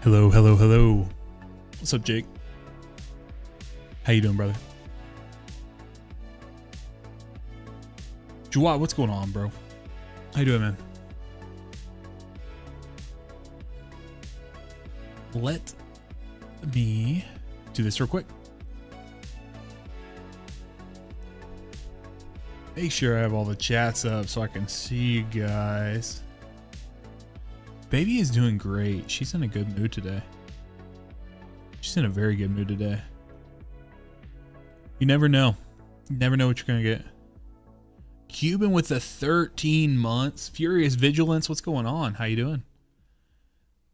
Hello, hello, hello. What's up, Jake? How you doing, brother? Jawad, what's going on, bro? How you doing, man? Let me do this real quick. Make sure I have all the chats up so I can see you guys. Baby is doing great. She's in a good mood today. She's in a very good mood today. You never know. You never know what you're going to get. Cuban with the 13 months. Furious Vigilance. What's going on? How you doing?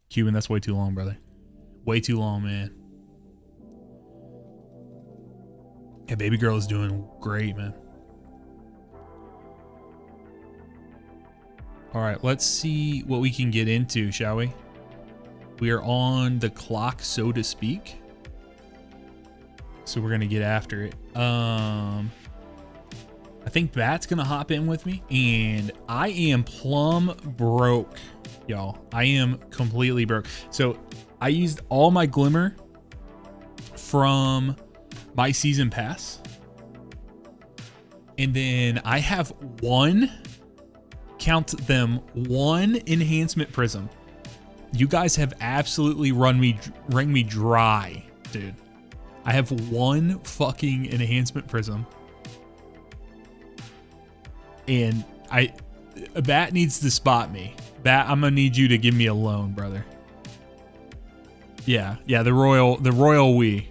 Cuban, that's way too long, brother. Way too long, man. Yeah, baby girl is doing great, man. All right, let's see what we can get into, shall we? We are on the clock, so to speak. So we're gonna get after it. I think Bat's gonna hop in with me, and I am plumb broke, y'all. I am completely broke. So I used all my Glimmer from my season pass, and then I have one. Count them, one enhancement prism. You guys have absolutely wrung me dry, dude. I have one fucking enhancement prism, and Bat needs to spot me. Bat, I'm gonna need you to give me a loan, brother. Yeah, the royal we.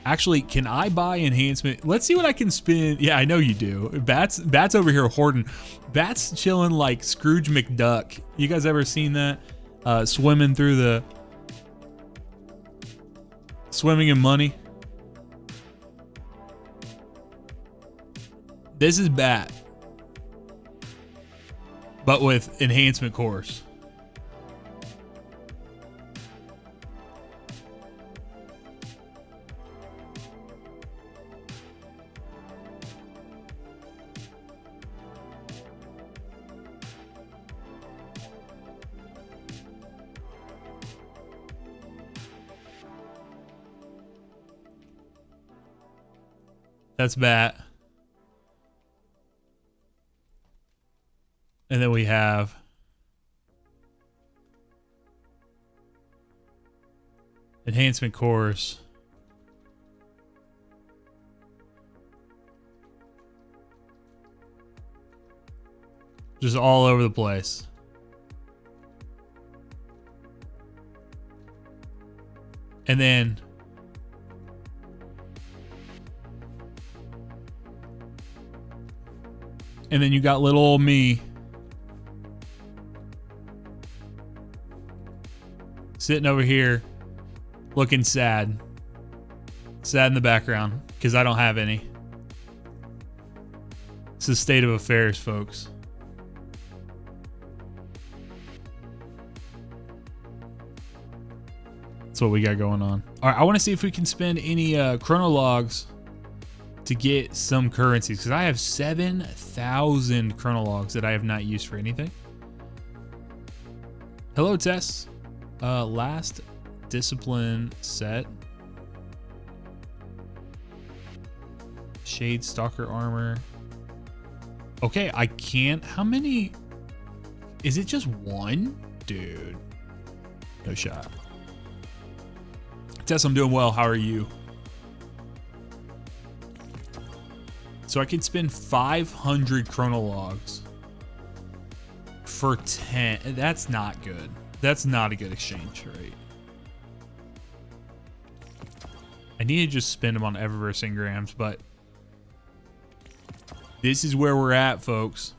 Actually, can I buy enhancement? Let's see what I can spin. Yeah, I know you do. Bat's over here hoarding. Bat's chilling like Scrooge McDuck. You guys ever seen that? Swimming in money. This is Bat, but with enhancement cores. That's Bat. And then we have enhancement cores. Just all over the place. And then you got little old me sitting over here looking sad. Sad in the background because I don't have any. It's the state of affairs, folks. That's what we got going on. All right, I want to see if we can spend any chronologs to get some currencies, because I have 7,000 chronologs that I have not used for anything. Hello, Tess. Last discipline set. Shade Stalker armor. Okay, I can't. How many? Is it just one? Dude. No shot. Tess, I'm doing well. How are you? So I could spend 500 chronologs for 10. That's not good. That's not a good exchange rate. I need to just spend them on Eververse engrams, but this is where we're at, folks.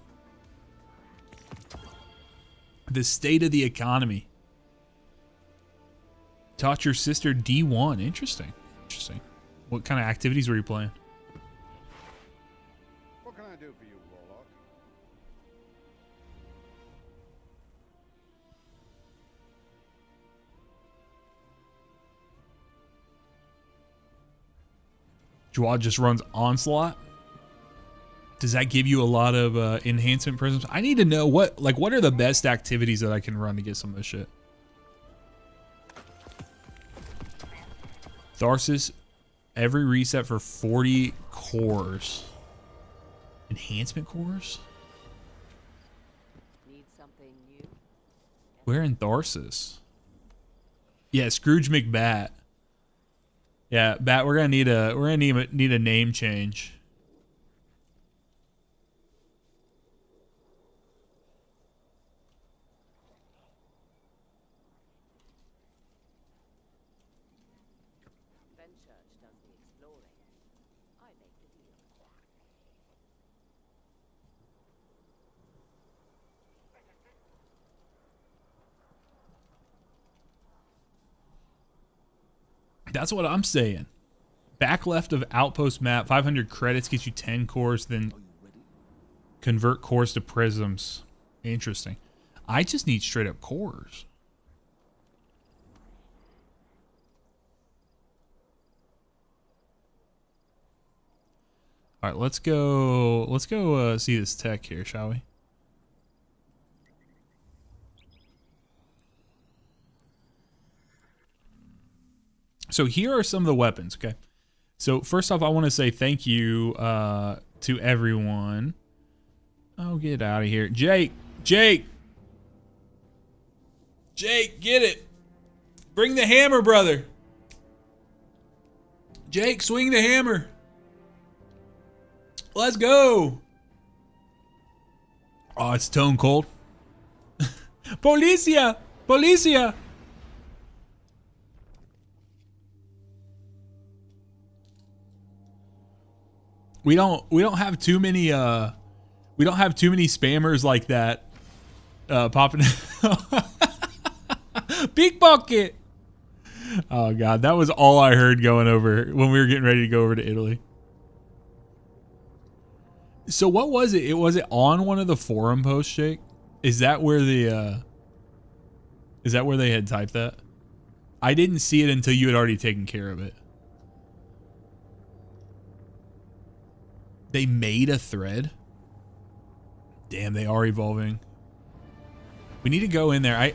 The state of the economy. Taught your sister D1. Interesting. Interesting. What kind of activities were you playing? What can I do for you, Warlock? Jawad just runs Onslaught. Does that give you a lot of enhancement prisms? I need to know what are the best activities that I can run to get some of this shit. Tharsis, every reset for 40 cores. Enhancement cores? Need something new? Where in Tharsis? Yeah, Scrooge McBat. Yeah, Bat, we're gonna need a name change. Fenchurch does the exploring. I make the deal. That's what I'm saying. Back left of outpost map, 500 credits gets you 10 cores, then convert cores to prisms. Interesting. I just need straight up cores. All right, let's go see this tech here, shall we? So here are some of the weapons, okay? So first off, I want to say thank you to everyone. Oh, get out of here. Jake, get it. Bring the hammer, brother. Jake, swing the hammer. Let's go. Oh, it's Stone Cold. Policia! Policia! We don't have too many spammers like that popping. Pickpocket. Oh god, that was all I heard going over when we were getting ready to go over to Italy. So what was it? Was it on one of the forum posts, Jake? Is that where they had typed that? I didn't see it until you had already taken care of it. They made a thread. Damn, they are evolving. We need to go in there.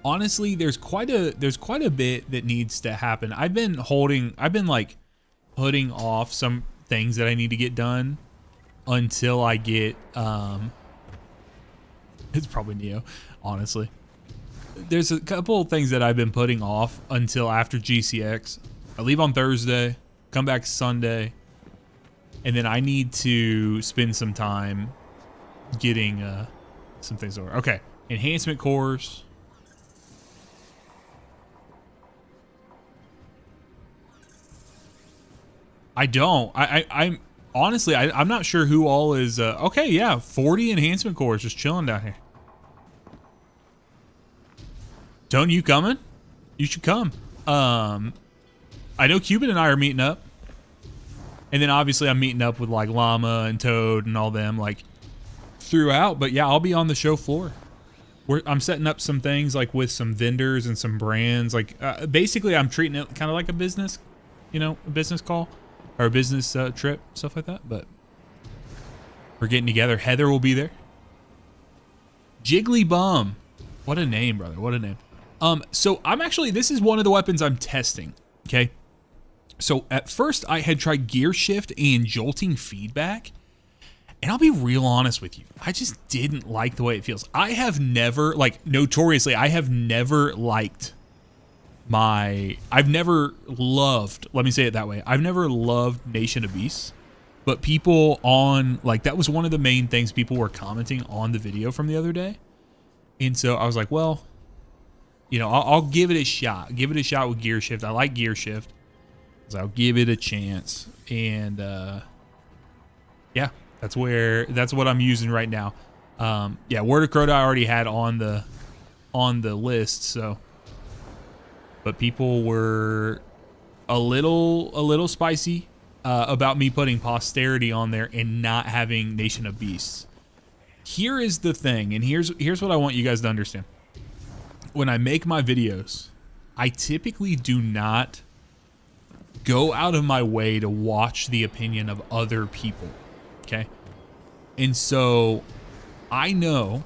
Honestly, there's quite a bit that needs to happen. I've been like putting off some things that I need to get done until I get it's probably Neo, honestly. There's a couple of things that I've been putting off until after GCX. I leave on Thursday, come back Sunday. And then I need to spend some time getting some things over. Okay, enhancement cores. I don't. I'm honestly, I'm not sure who all is. Okay, yeah, 40 enhancement cores just chilling down here. Tone, you coming? You should come. I know Cuban and I are meeting up. And then obviously I'm meeting up with like Llama and Toad and all them like throughout. But yeah, I'll be on the show floor. I'm setting up some things like with some vendors and some brands. Like basically I'm treating it kind of like a business, you know, a business call or a business trip, stuff like that. But we're getting together. Heather will be there. Jiggly Bum. What a name, brother. What a name. So this is one of the weapons I'm testing. Okay. So at first I had tried gear shift and jolting feedback, and I'll be real honest with you. I just didn't like the way it feels. I have never, like notoriously, I have never liked I've never loved, let me say it that way. I've never loved Nation of Beasts, but people on, like that was one of the main things people were commenting on the video from the other day. And so I was like, well, you know, I'll give it a shot. Give it a shot with gear shift. I like gear shift. So I'll give it a chance, and yeah, that's what I'm using right now. Yeah, Word of Crota I already had on the list, so, but people were a little spicy about me putting Posterity on there and not having Nation of Beasts. Here is the thing, and here's what I want you guys to understand. When I make my videos, I typically do not go out of my way to watch the opinion of other people, okay? And so I know,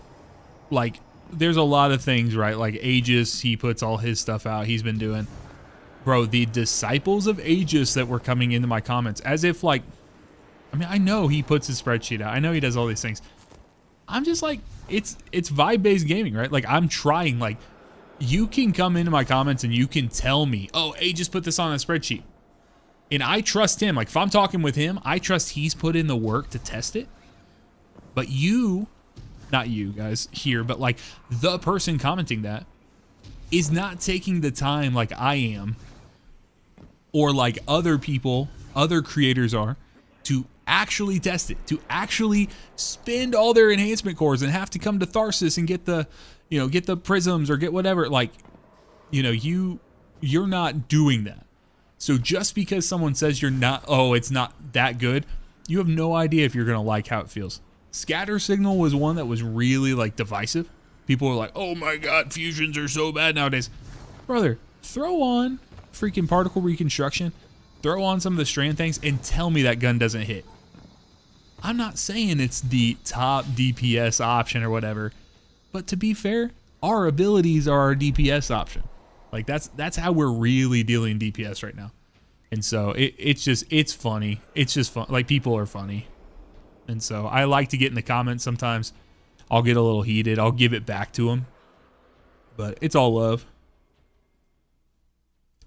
like, there's a lot of things, right? Like Aegis, he puts all his stuff out, he's been doing. Bro, the disciples of Aegis that were coming into my comments, as if like, I mean, I know he puts his spreadsheet out. I know he does all these things. I'm just like, it's vibe-based gaming, right? Like, I'm trying, like, you can come into my comments and you can tell me, oh, Aegis put this on a spreadsheet. And I trust him. Like, if I'm talking with him, I trust he's put in the work to test it. But you, not you guys here, but like the person commenting that is not taking the time like I am, or like other people, other creators are, to actually test it, to actually spend all their enhancement cores and have to come to Tharsis and get the, you know, get the prisms or get whatever. Like, you know, you're not doing that. So just because someone says you're not, oh, it's not that good, you have no idea if you're going to like how it feels. Scatter signal was one that was really like divisive. People were like, oh my God, fusions are so bad nowadays. Brother, throw on freaking particle reconstruction, throw on some of the strand things and tell me that gun doesn't hit. I'm not saying it's the top DPS option or whatever, but to be fair, our abilities are our DPS option. Like that's how we're really dealing DPS right now. And so it's funny. It's just fun. Like, people are funny. And so I like to get in the comments sometimes. I'll get a little heated. I'll give it back to them. But it's all love.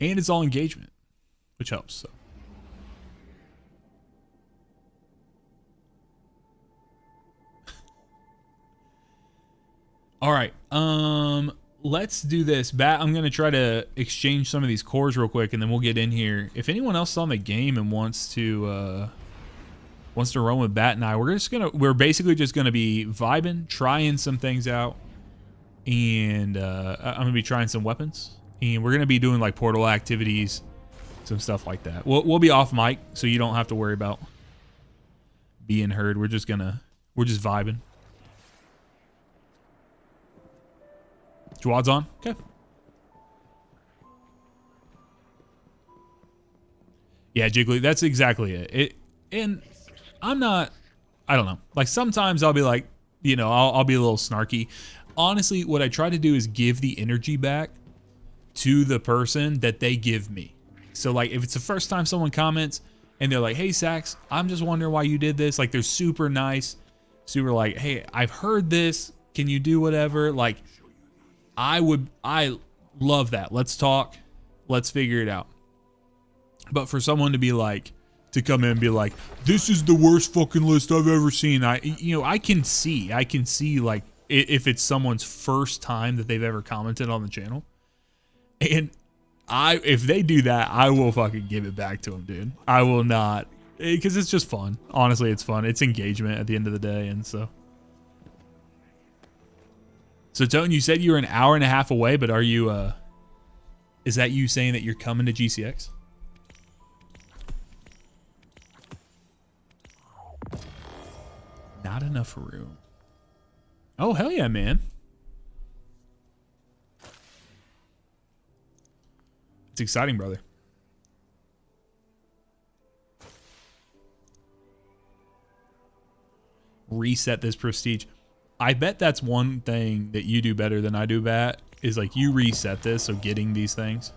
And it's all engagement, which helps. So. All right. Let's do this. Bat, I'm going to try to exchange some of these cores real quick, and then we'll get in here. If anyone else is on the game and wants to run with Bat and I, we're basically just gonna be vibing, trying some things out, and I'm gonna be trying some weapons, and we're gonna be doing like portal activities, some stuff like that. We'll be off mic, so you don't have to worry about being heard. We're just vibing. Jawad's on? Okay. Yeah, Jiggly, that's exactly it. And I don't know. Like, sometimes I'll be like, you know, I'll be a little snarky. Honestly, what I try to do is give the energy back to the person that they give me. So, like, if it's the first time someone comments and they're like, hey, Sax, I'm just wondering why you did this. Like, they're super nice, super like, hey, I've heard this. Can you do whatever? Like, I love that. Let's talk. Let's figure it out. But for someone to be like, to come in and be like, this is the worst fucking list I've ever seen. I can see like if it's someone's first time that they've ever commented on the channel. And if they do that, I will fucking give it back to them, dude. I will not, because it's just fun. Honestly, it's fun. It's engagement at the end of the day. And so Tone, you said you were an hour and a half away, but are you, is that you saying that you're coming to GCX? Not enough room. Oh, hell yeah, man. It's exciting, brother. Reset this prestige. I bet that's one thing that you do better than I do, Bat, is like you reset this, so getting these things.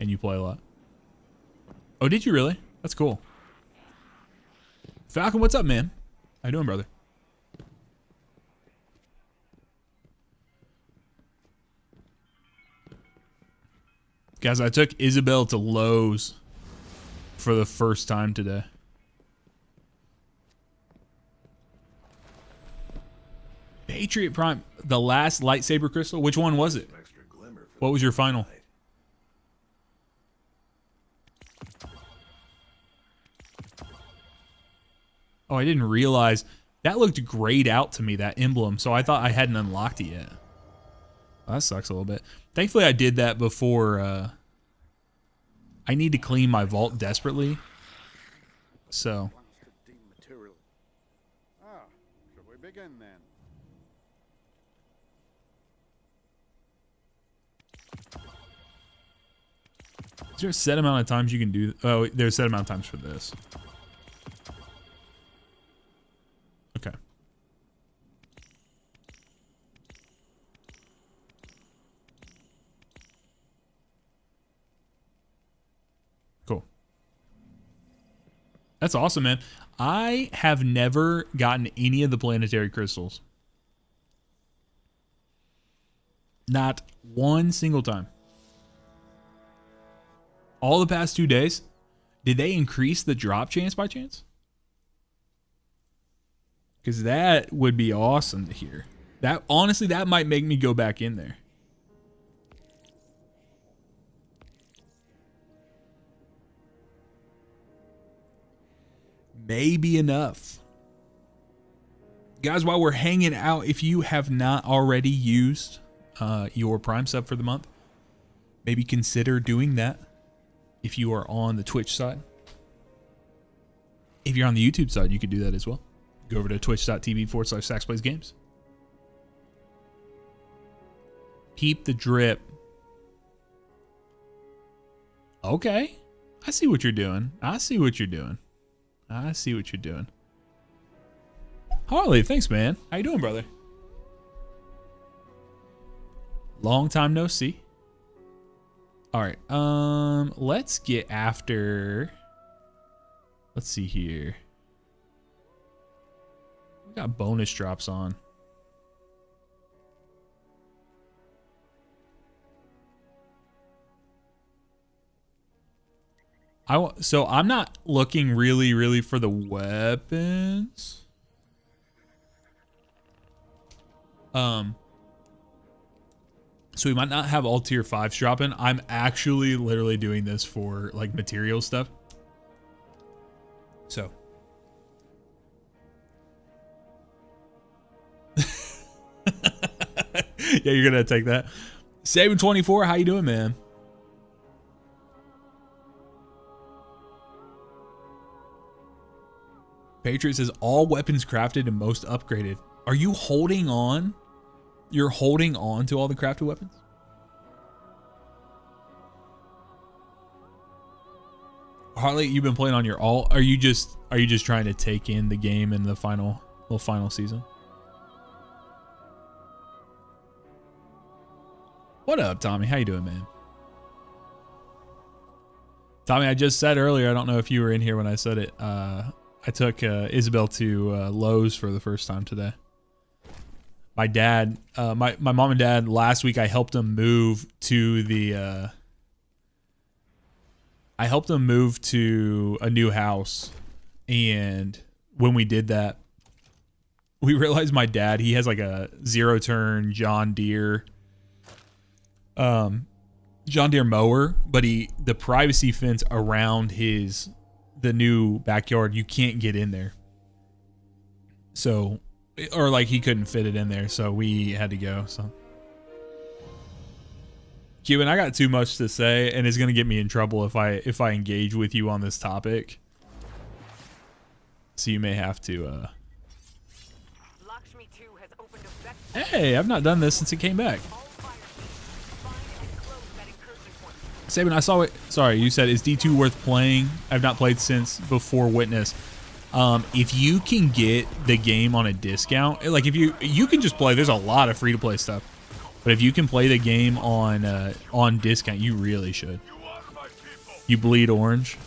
And you play a lot. Oh, did you really? That's cool. Falcon, what's up, man? How you doing, brother? Guys, I took Isabel to Lowe's for the first time today. Patriot Prime, the last lightsaber crystal. Which one was it? What was your final? Oh, I didn't realize. That looked grayed out to me, that emblem, so I thought I hadn't unlocked it yet. Well, that sucks a little bit. Thankfully, I did that before. I need to clean my vault desperately. So. Shall we begin then? Is there a set amount of times you can do? Oh, there's a set amount of times for this. Okay. That's awesome, man. I have never gotten any of the planetary crystals. Not one single time. All the past 2 days. Did they increase the drop chance by chance? Because that would be awesome to hear. That honestly, that might make me go back in there. Maybe enough. Guys, while we're hanging out, if you have not already used your Prime sub for the month, maybe consider doing that if you are on the Twitch side. If you're on the YouTube side, you could do that as well. Go over to twitch.tv/SaxPlaysGames. Peep the drip. Okay. I see what you're doing. I see what you're doing. I see what you're doing. Harley, thanks, man. How you doing, brother? Long time no see. All right. Let's get after. Let's see here. We got bonus drops on. So I'm not looking really for the weapons. So we might not have all tier 5s dropping. I'm actually literally doing this for like material stuff. So. Yeah, you're gonna take that. Saban24, how you doing, man? Patriot says all weapons crafted and most upgraded. Are you holding on? You're holding on to all the crafted weapons? Harley, you've been playing on your all. Are you just trying to take in the game in the final season? What up, Tommy? How you doing, man? Tommy, I just said earlier, I don't know if you were in here when I said it. I took Isabel to Lowe's for the first time today. My dad, my mom and dad, last week I helped them move to the. I helped them move to a new house, and when we did that, we realized my dad, he has like a 0-turn John Deere mower, but the privacy fence around the new backyard, you can't get in there. So, or like he couldn't fit it in there, so we had to go. So, Cuban, I got too much to say, and it's gonna get me in trouble if I engage with you on this topic. So you may have to. Hey, I've not done this since it came back. Saban, I saw it. Sorry, you said, is D2 worth playing? I've not played since before Witness. If you can get the game on a discount, like if you can just play, there's a lot of free-to-play stuff. But if you can play the game on discount, you really should. You bleed orange.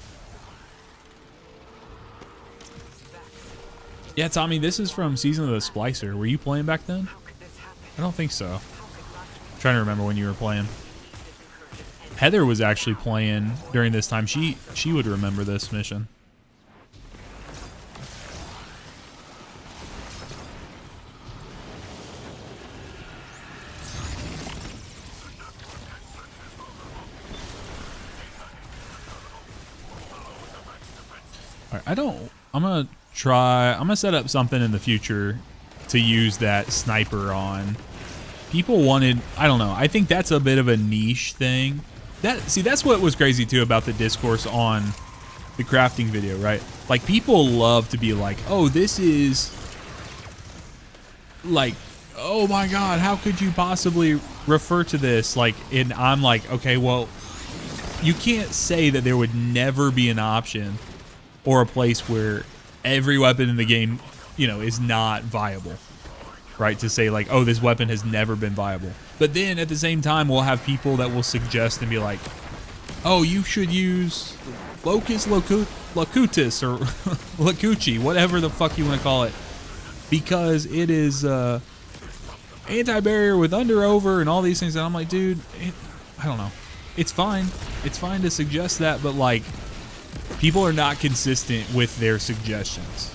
Yeah, Tommy, this is from Season of the Splicer. Were you playing back then? I don't think so. I'm trying to remember when you were playing. Heather was actually playing during this time. She would remember this mission. All right, I'm gonna set up something in the future to use that sniper on. People wanted, I don't know, I think that's a bit of a niche thing. That's what was crazy too about the discourse on the crafting video, right? Like, people love to be like, oh, this is like, oh my God, how could you possibly refer to this? Like, and I'm like, okay, well, you can't say that there would never be an option or a place where every weapon in the game, you know, is not viable, right? To say like, oh, this weapon has never been viable. But then at the same time, we'll have people that will suggest and be like, oh, you should use Locutus or Lacucci, whatever the fuck you want to call it, because it is anti-barrier with under over and all these things. And I'm like, dude, I don't know. It's fine. It's fine to suggest that, but like, people are not consistent with their suggestions.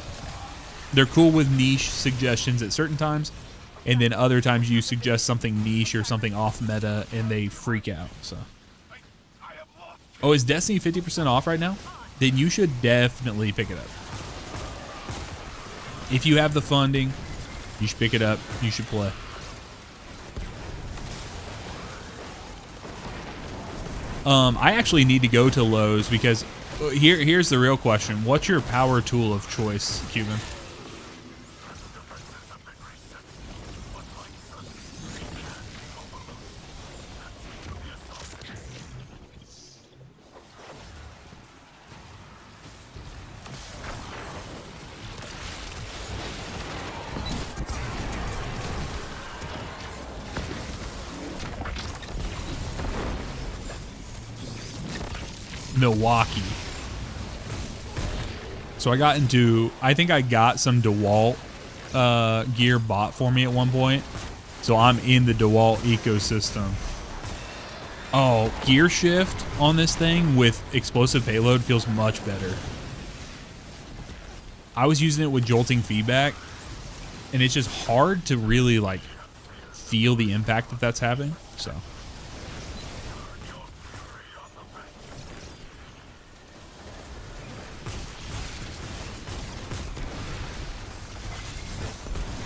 They're cool with niche suggestions at certain times, and then other times you suggest something niche or something off meta and they freak out. So, oh, is Destiny 50% off right now? Then you should definitely pick it up. If you have the funding, you should pick it up. You should play. I actually need to go to Lowe's because here's the real question. What's your power tool of choice, Cuban? Milwaukee. So I think I got some DeWalt gear bought for me at one point. So I'm in the DeWalt ecosystem. Oh, gear shift on this thing with explosive payload feels much better. I was using it with jolting feedback, and it's just hard to really like feel the impact that that's having. So.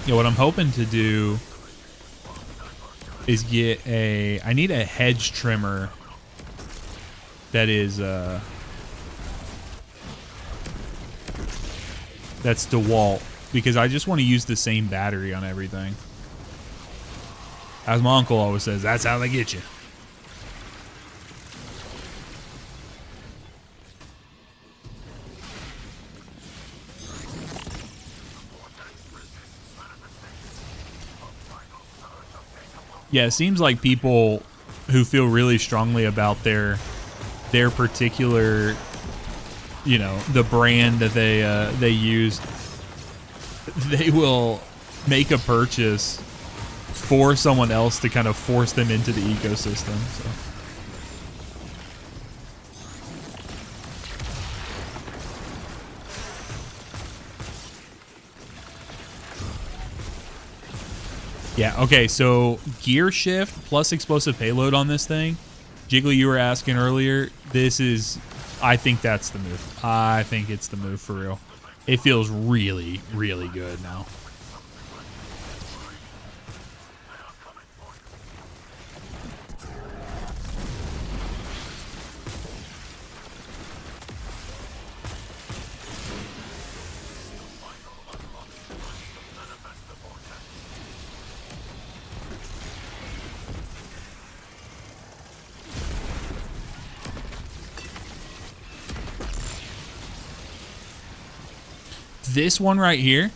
Yeah, what I'm hoping to do is get I need a hedge trimmer that is, that's DeWalt, because I just want to use the same battery on everything. As my uncle always says, that's how they get you. Yeah, it seems like people who feel really strongly about their particular, you know, the brand that they use, they will make a purchase for someone else to kind of force them into the ecosystem. So. Yeah, okay, so gear shift plus explosive payload on this thing. Jiggly, you were asking earlier, I think that's the move. I think it's the move for real. It feels really, really good now. This one right here.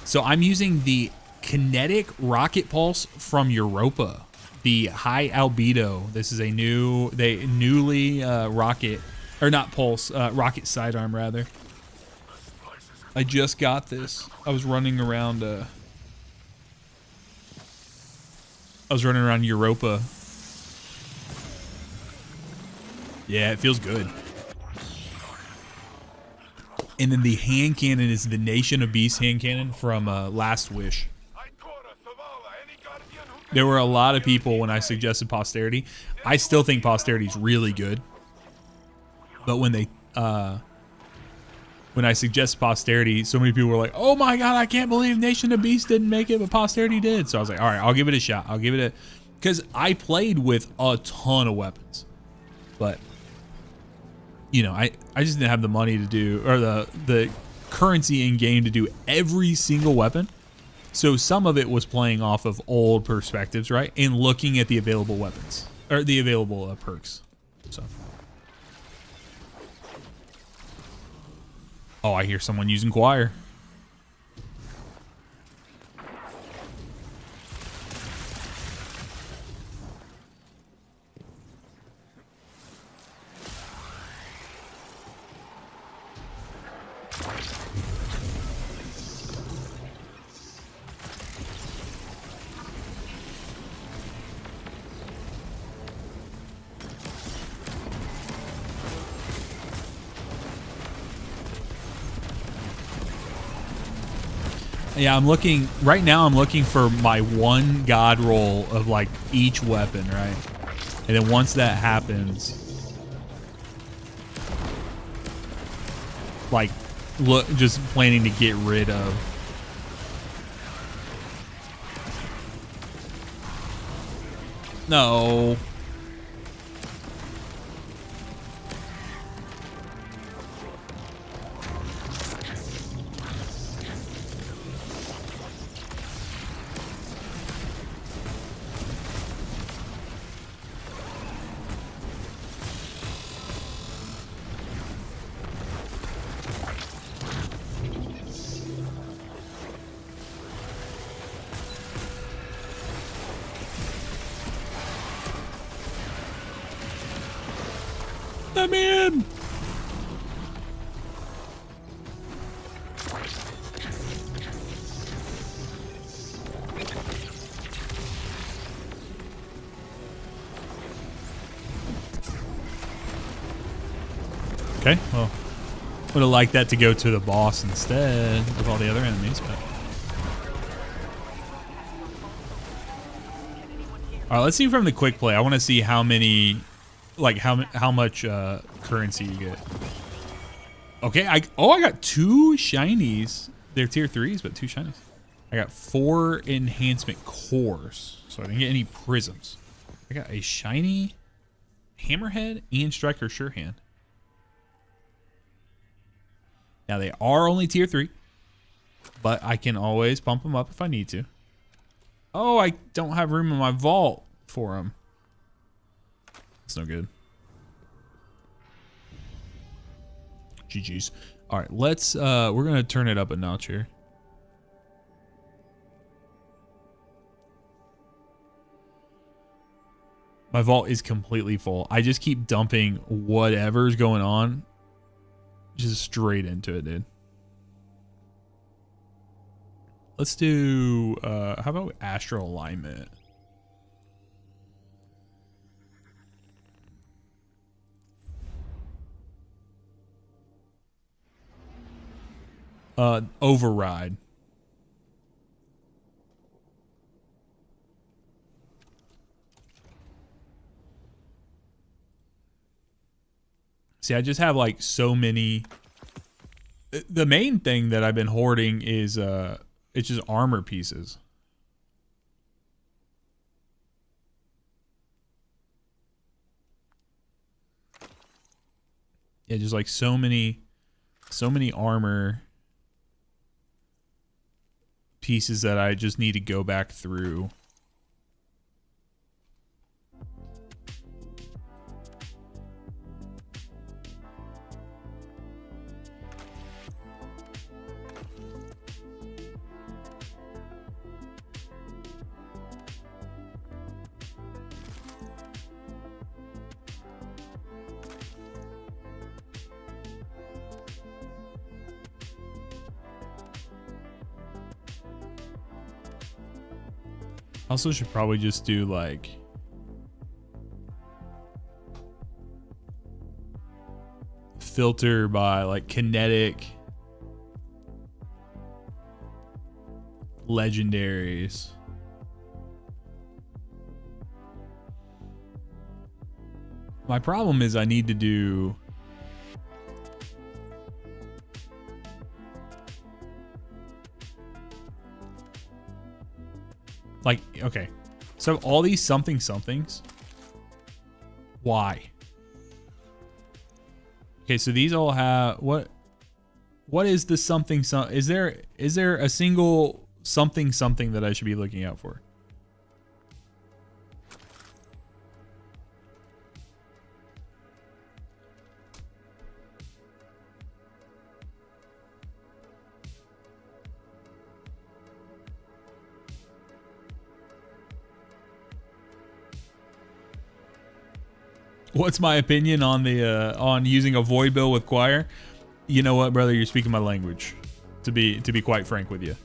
So I'm using the kinetic rocket pulse from Europa, the high albedo. This is a newly rocket, or not pulse, rocket sidearm rather. I just got this. I was running around Europa. Yeah, it feels good. And then the hand cannon is the Nation of Beasts hand cannon from Last Wish. There were a lot of people when I suggested Posterity. I still think Posterity is really good. But when I suggest Posterity, so many people were like, oh my god, I can't believe Nation of Beasts didn't make it, but Posterity did. So I was like, all right, I'll give it a shot. I'll give it a... Because I played with a ton of weapons. But... you know, I just didn't have the money to do, or the currency in game to do every single weapon. So some of it was playing off of old perspectives, right? And looking at the available weapons, or the available perks. So. Oh, I hear someone using choir. Yeah, I'm looking right now. I'm looking for my one god roll of like each weapon, right? And then once that happens, like, look, just planning to get rid of. No. I'm in. Okay, well, would have liked that to go to the boss instead of all the other enemies, but. All right, let's see from the quick play. I want to see how many, like how much currency you get. Okay, I got 2 shinies. They're tier 3s, but 2 shinies. I got 4 enhancement cores, so I didn't get any prisms. I got a shiny hammerhead and striker sure hand. Now they are only tier 3, but I can always pump them up if I need to. Oh, I don't have room in my vault for them. That's no good. GG's. All right, let's we're gonna turn it up a notch here. My vault is completely full. I just keep dumping whatever's going on just straight into it, dude. Let's do how about astral alignment? Override. See, I just have like so many. The main thing that I've been hoarding is it's just armor pieces. Yeah, just like so many armor pieces that I just need to go back through. Also should probably just do like filter by like kinetic legendaries. My problem is I need to do like, okay, so all these somethings, why? Okay, so these all have what is the something? Is there a single something that I should be looking out for? What's my opinion on the on using a void bill with Choir? You know what, brother? You're speaking my language. To be quite frank with you.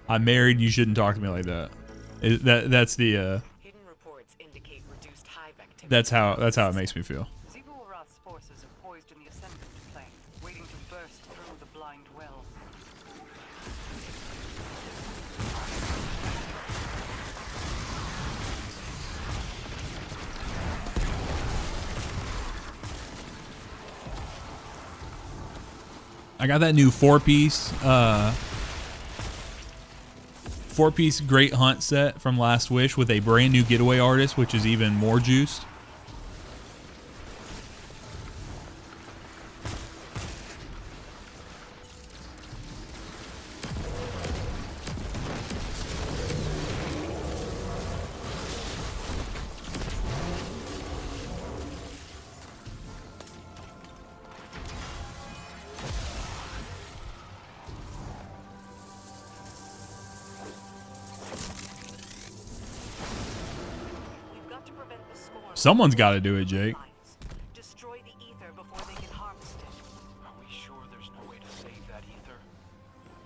I'm married. You shouldn't talk to me like that. That's the. Hidden reports indicate reduced hive activity. That's how it makes me feel. Ziggurat's forces are poised in the ascendant plane, waiting to burst through the blind well. I got that new four-piece Great Hunt set from Last Wish with a brand new getaway artist, which is even more juiced. We've got to prevent the scorn. Someone's got to do it, Jake. Destroy the ether before they can harvest it. Are we sure there's no way to save that ether?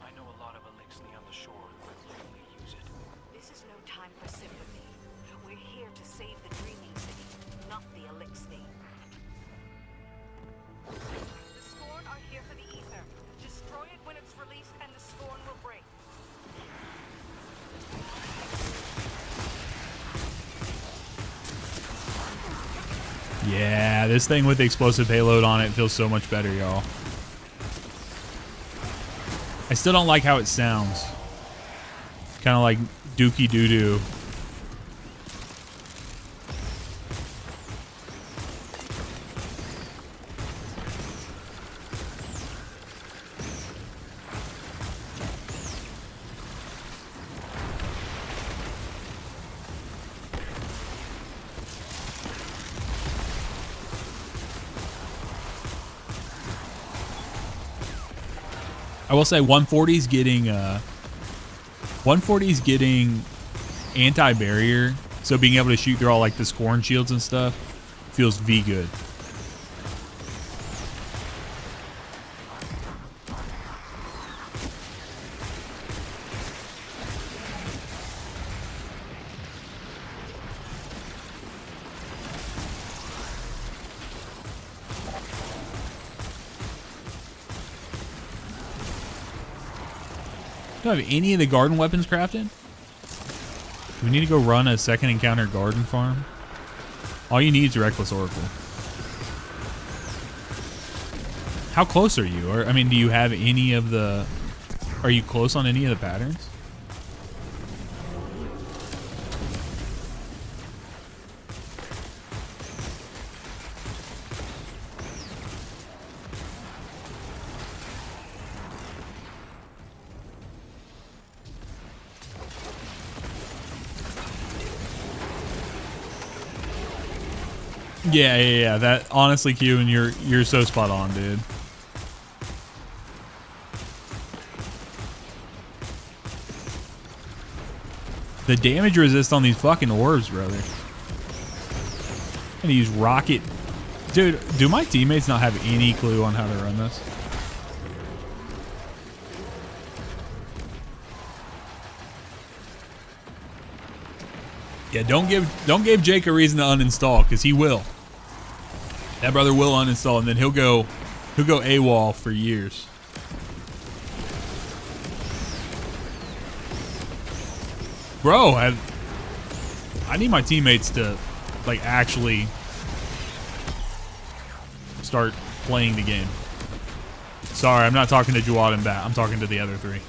I know a lot of Elixni on the shore who could literally use it. This is no time for sympathy. We're here to save the Dreaming City, not the Elixni. The Scorn are here for the ether. Destroy it when it's released and the Scorn will break. Yeah, this thing with the explosive payload on it feels so much better, y'all. I still don't like how it sounds. Kind of like dookie doo-doo. I will say 140's getting anti-barrier, so being able to shoot through all like the scorn shields and stuff feels V good. Do I have any of the garden weapons crafted? Do we need to go run a second encounter garden farm? All you need is Reckless Oracle. How close are you? Or I mean, do you have any of the... Are you close on any of the patterns? Yeah. That honestly, Q, and you're so spot on, dude. The damage resist on these fucking orbs, brother. I'm gonna use rocket. Dude, do my teammates not have any clue on how to run this? Yeah, don't give Jake a reason to uninstall, because he will. That brother will uninstall, and then he'll go AWOL for years. Bro, I need my teammates to like actually start playing the game. Sorry, I'm not talking to Jawad and Bat. I'm talking to the other three.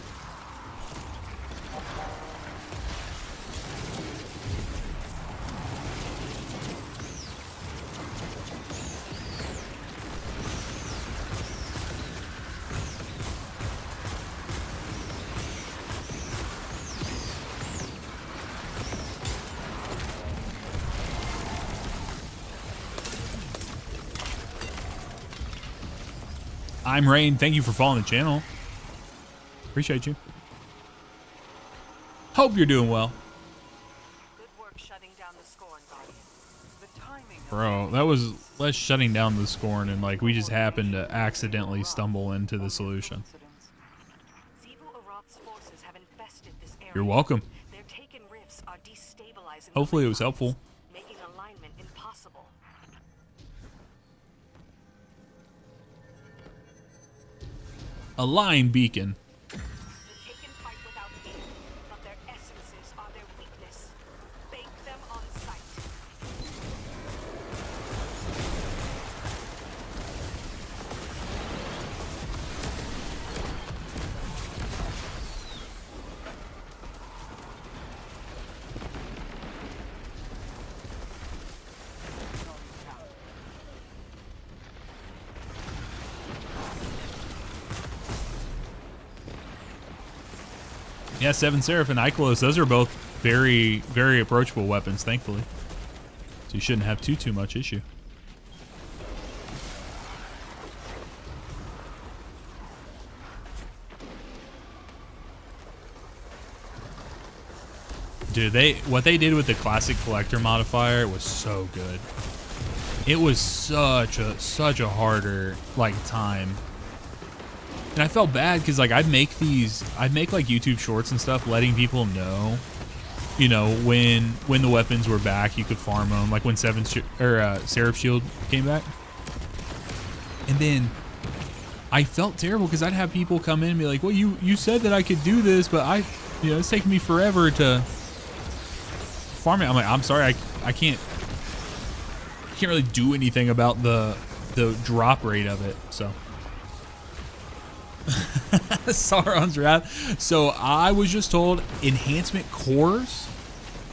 I'm Rain. Thank you for following the channel. Appreciate you. Hope you're doing well. Good work shutting down the Scorn, Guardian. The timing Bro, that was less shutting down the scorn, and like we just happened to accidentally stumble into the solution. Zivu-Arath's forces have infested this area. You're welcome. Their taken rifts are destabilizing. Hopefully it was the helpful. making alignment impossible. A line beacon. The taken fight without aid, but their essences are their weakness. Bake them on sight. Yeah, Seven Seraph and Ikelos, those are both very, very approachable weapons, thankfully. So you shouldn't have too much issue. Dude, what they did with the classic collector modifier was so good. It was such a harder like time. And I felt bad because like I'd make like YouTube shorts and stuff letting people know, you know, when the weapons were back, you could farm them, like when Seraph Shield came back. And then I felt terrible because I'd have people come in and be like, well, you said that I could do this, but it's taking me forever to farm it. I'm like, I'm sorry, I can't really do anything about the drop rate of it, so. Sauron's Wrath. So I was just told enhancement cores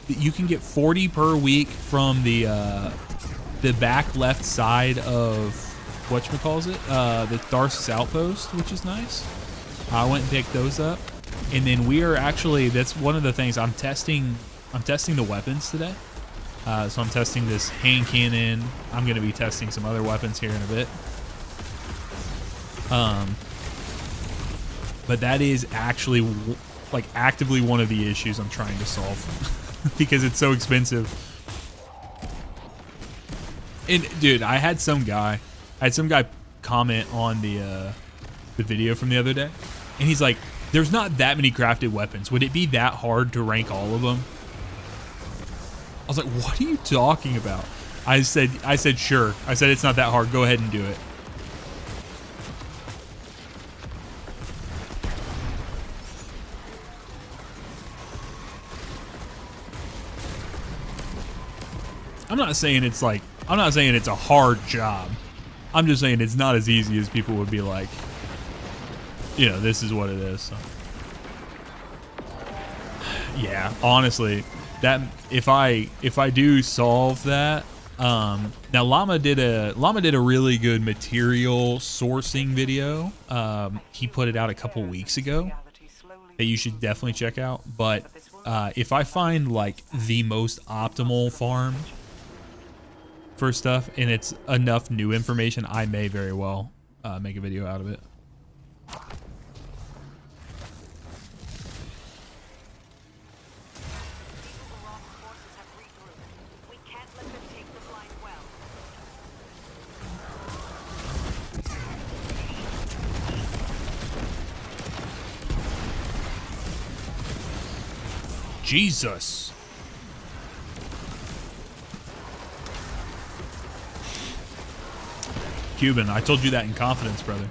that you can get 40 per week from the back left side of whatchamacallit, the Tharsis Outpost, which is nice. I went and picked those up, and then we are actually, that's one of the things I'm testing the weapons today. So I'm testing this hand cannon. I'm going to be testing some other weapons here in a bit. But that is actually like actively one of the issues I'm trying to solve because it's so expensive. And dude, I had some guy comment on the video from the other day, and he's like, "There's not that many crafted weapons. Would it be that hard to rank all of them?" I was like, "What are you talking about?" I said, "Sure." I said, "It's not that hard. Go ahead and do it." I'm not saying it's a hard job. I'm just saying it's not as easy as people would be like, you know, this is what it is. So. Yeah, honestly, that if I do solve that, now Llama did a really good material sourcing video. He put it out a couple weeks ago that you should definitely check out. But if I find like the most optimal farm for stuff and it's enough new information, I may very well make a video out of it. Jesus. Cuban, I told you that in confidence, brother.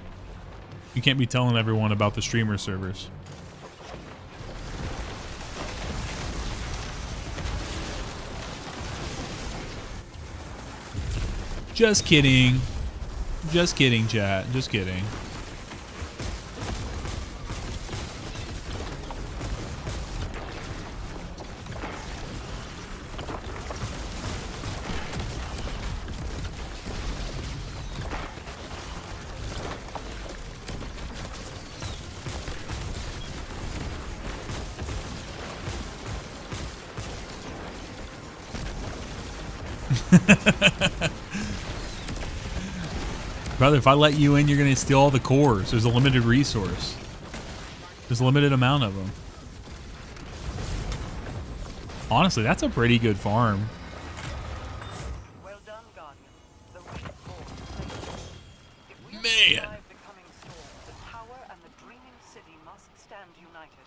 You can't be telling everyone about the streamer servers. Just kidding. Just kidding, chat. Just kidding. Brother, if I let you in, you're going to steal all the cores. There's a limited resource. There's a limited amount of them. Honestly, that's a pretty good farm. Well done, guardian. man. Survive the coming storm, the tower and the dreaming city must stand united.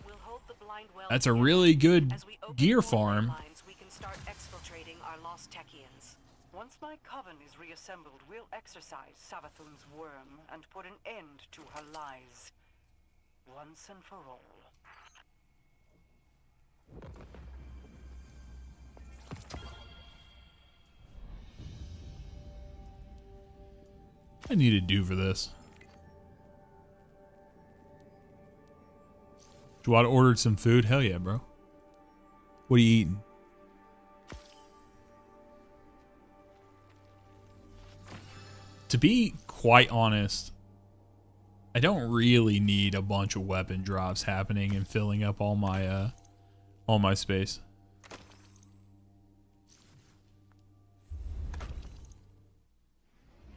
We'll hold the blind well. That's a together. really good As we open gear more farm. ley lines, we can start exfiltrating our lost Techians. Once my coven is reassembled, we'll exorcise Savathun's worm and put an end to her lies. Once and for all. I need to do for this. Do you want to order some food? Hell yeah, bro. What are you eating? To be quite honest, I don't really need a bunch of weapon drops happening and filling up all my space.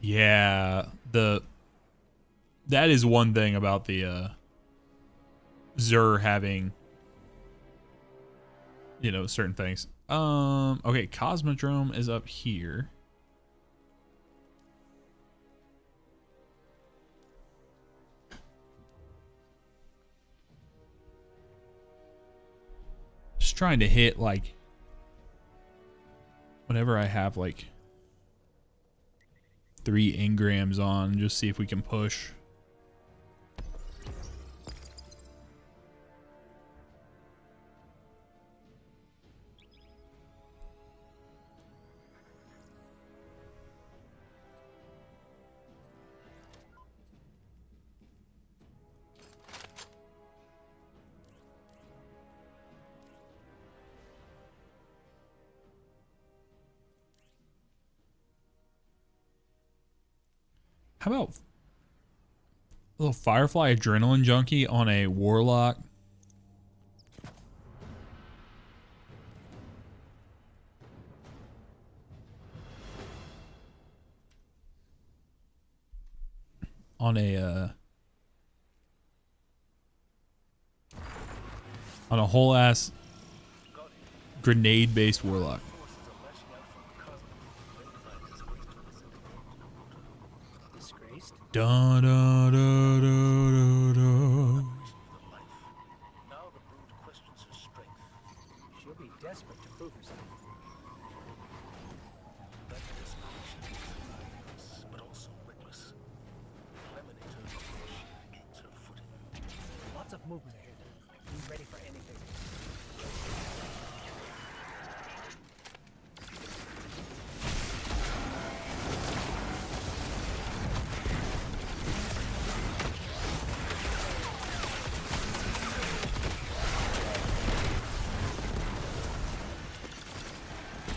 Yeah, that is one thing about the Zur having, you know, certain things. Okay, Cosmodrome is up here. Just trying to hit like whenever I have like 3 engrams on, just see if we can push. How about a little Firefly Adrenaline Junkie on a Warlock? On a whole ass grenade based Warlock. Da da da da da da. Now the brood questions her strength. She'll be desperate to prove herself. That desperation is tireless, but also reckless. Eliminator before she gains her footing. Lots of movement ahead. Be ready for anything.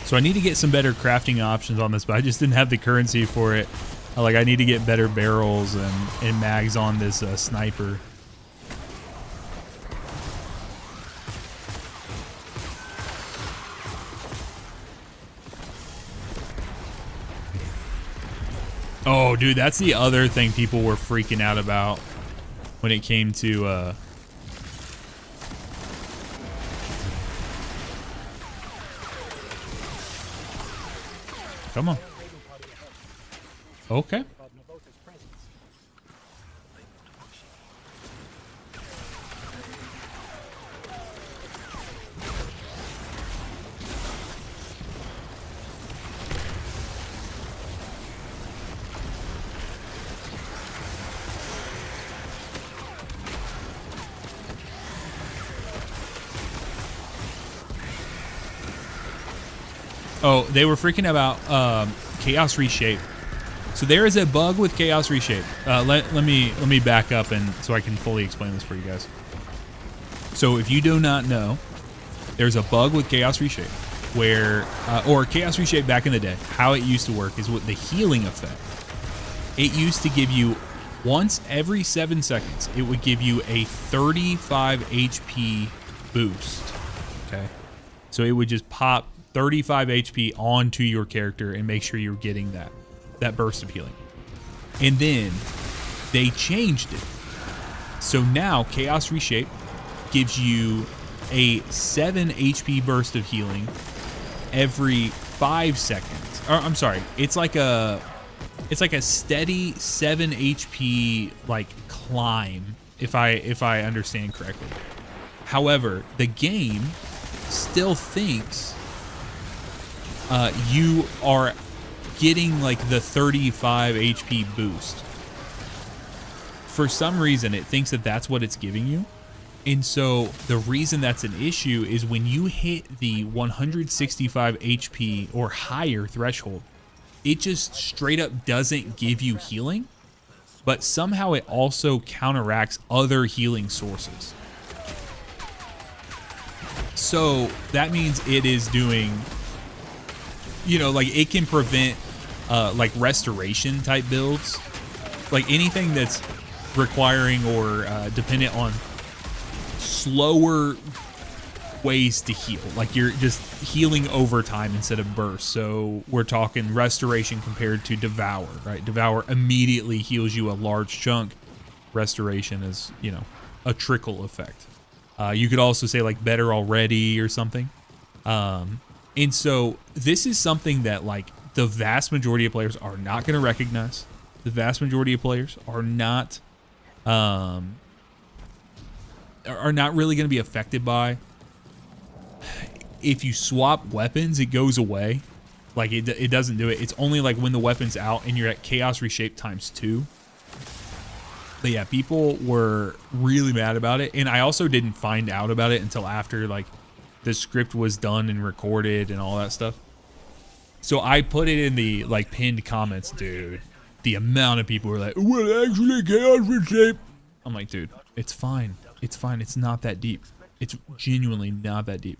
So I need to get some better crafting options on this, but I just didn't have the currency for it. Like, I need to get better barrels and mags on this sniper. Oh, dude, that's the other thing people were freaking out about when it came to come on. Okay. Oh, they were freaking about Chaos Reshape. So there is a bug with Chaos Reshape. Let me back up and so I can fully explain this for you guys. So if you do not know, there's a bug with Chaos Reshape where, or Chaos Reshape back in the day, how it used to work is with the healing effect. It used to give you once every 7 seconds, it would give you a 35 HP boost. Okay. So it would just pop 35 HP onto your character and make sure you're getting that burst of healing. And then they changed it. So now Chaos Reshape gives you a 7 HP burst of healing every 5 seconds. Or, I'm sorry, it's like a it's like a steady 7 HP like climb, if I understand correctly. However, the game still thinks you are getting like the 35 HP boost. For some reason, it thinks that that's what it's giving you. And so the reason that's an issue is when you hit the 165 HP or higher threshold, it just straight up doesn't give you healing, but somehow it also counteracts other healing sources. So that means it is doing, you know, like it can prevent like restoration type builds, like anything that's requiring or dependent on slower ways to heal, like you're just healing over time instead of burst. So we're talking restoration compared to devour, right? Devour immediately heals you a large chunk. Restoration is, you know, a trickle effect. You could also say like better already or something. And so this is something that like the vast majority of players are not going to recognize. The vast majority of players are not really going to be affected by. If you swap weapons, it goes away. Like it doesn't do it. It's only like when the weapon's out and you're at Chaos Reshape ×2. But yeah, people were really mad about it. And I also didn't find out about it until after like the script was done and recorded and all that stuff. So I put it in the like pinned comments, dude. The amount of people were like, well, actually Chaos Reshape. I'm like, dude, it's fine. It's fine. It's not that deep. It's genuinely not that deep.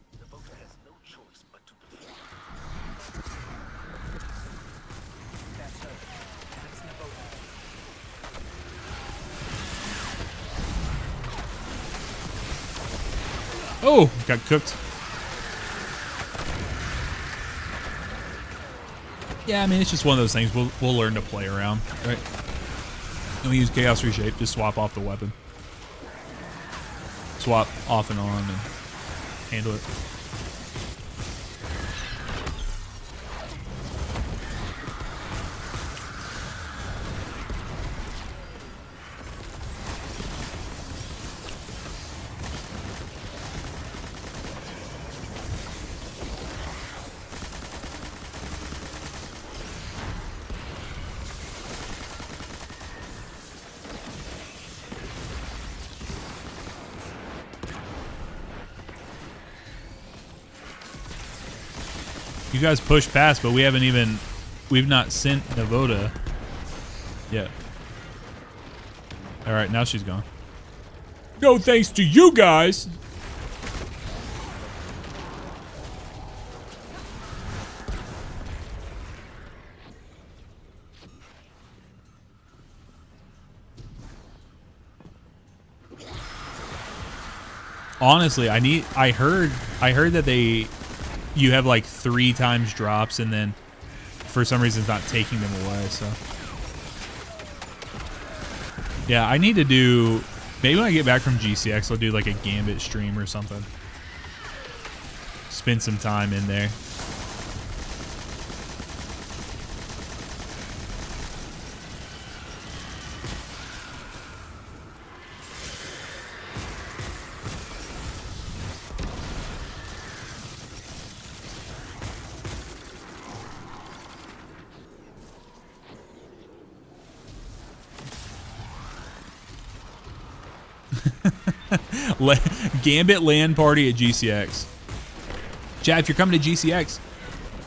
Oh, got cooked. Yeah, I mean, it's just one of those things we'll learn to play around, right? And we use Chaos Reshape, just swap off the weapon. Swap off and on and handle it. You guys push past, but we've not sent Navoda yet. All right, now she's gone. No thanks to you guys. Honestly, I heard that you have like 3 times drops and then for some reason it's not taking them away, so. Yeah, I need to do, maybe when I get back from GCX, I'll do like a Gambit stream or something. Spend some time in there. Gambit LAN party at GCX. Chat, if you're coming to GCX,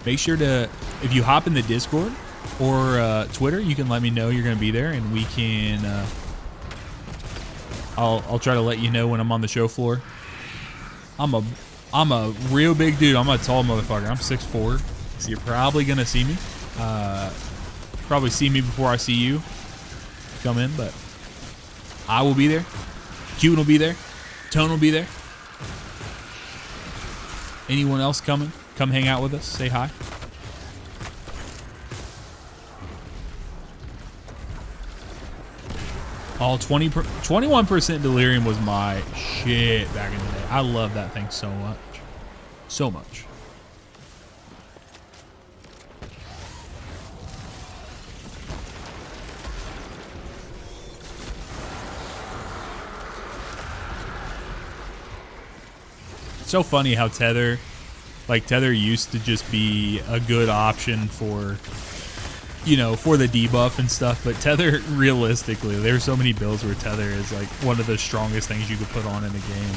make sure to, if you hop in the Discord or Twitter, you can let me know you're going to be there, and we can. I'll try to let you know when I'm on the show floor. I'm a real big dude. I'm a tall motherfucker. I'm 6'4", so you're probably gonna see me. Probably see me before I see you come in, but I will be there. Cuban will be there. Tone will be there. Anyone else coming? Come hang out with us. Say hi. All 21% delirium was my shit back in the day. I love that thing so much. So much. so funny how Tether, like Tether used to just be a good option for, you know, for the debuff and stuff. But Tether, realistically, there's so many builds where Tether is like one of the strongest things you could put on in the game.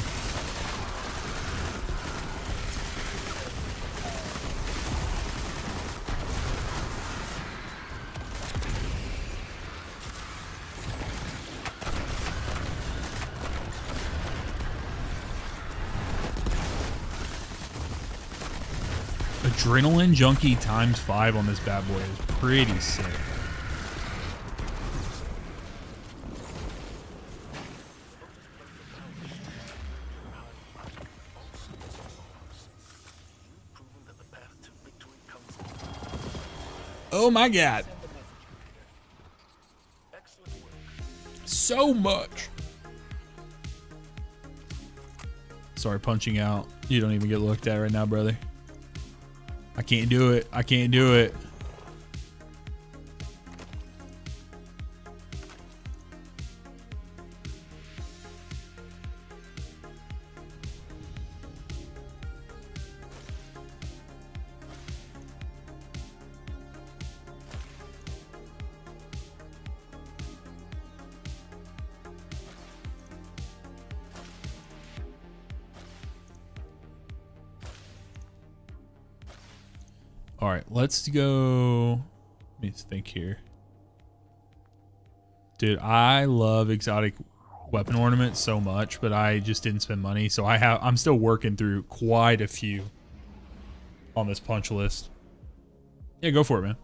Adrenaline Junkie ×5 on this bad boy is pretty sick. Oh my god. So much. Sorry, punching out. You don't even get looked at right now, brother. I can't do it. I can't do it. All right, let's go. Let me think here. Dude, I love exotic weapon ornaments so much, but I just didn't spend money. So I'm still working through quite a few on this punch list. Yeah, go for it, man.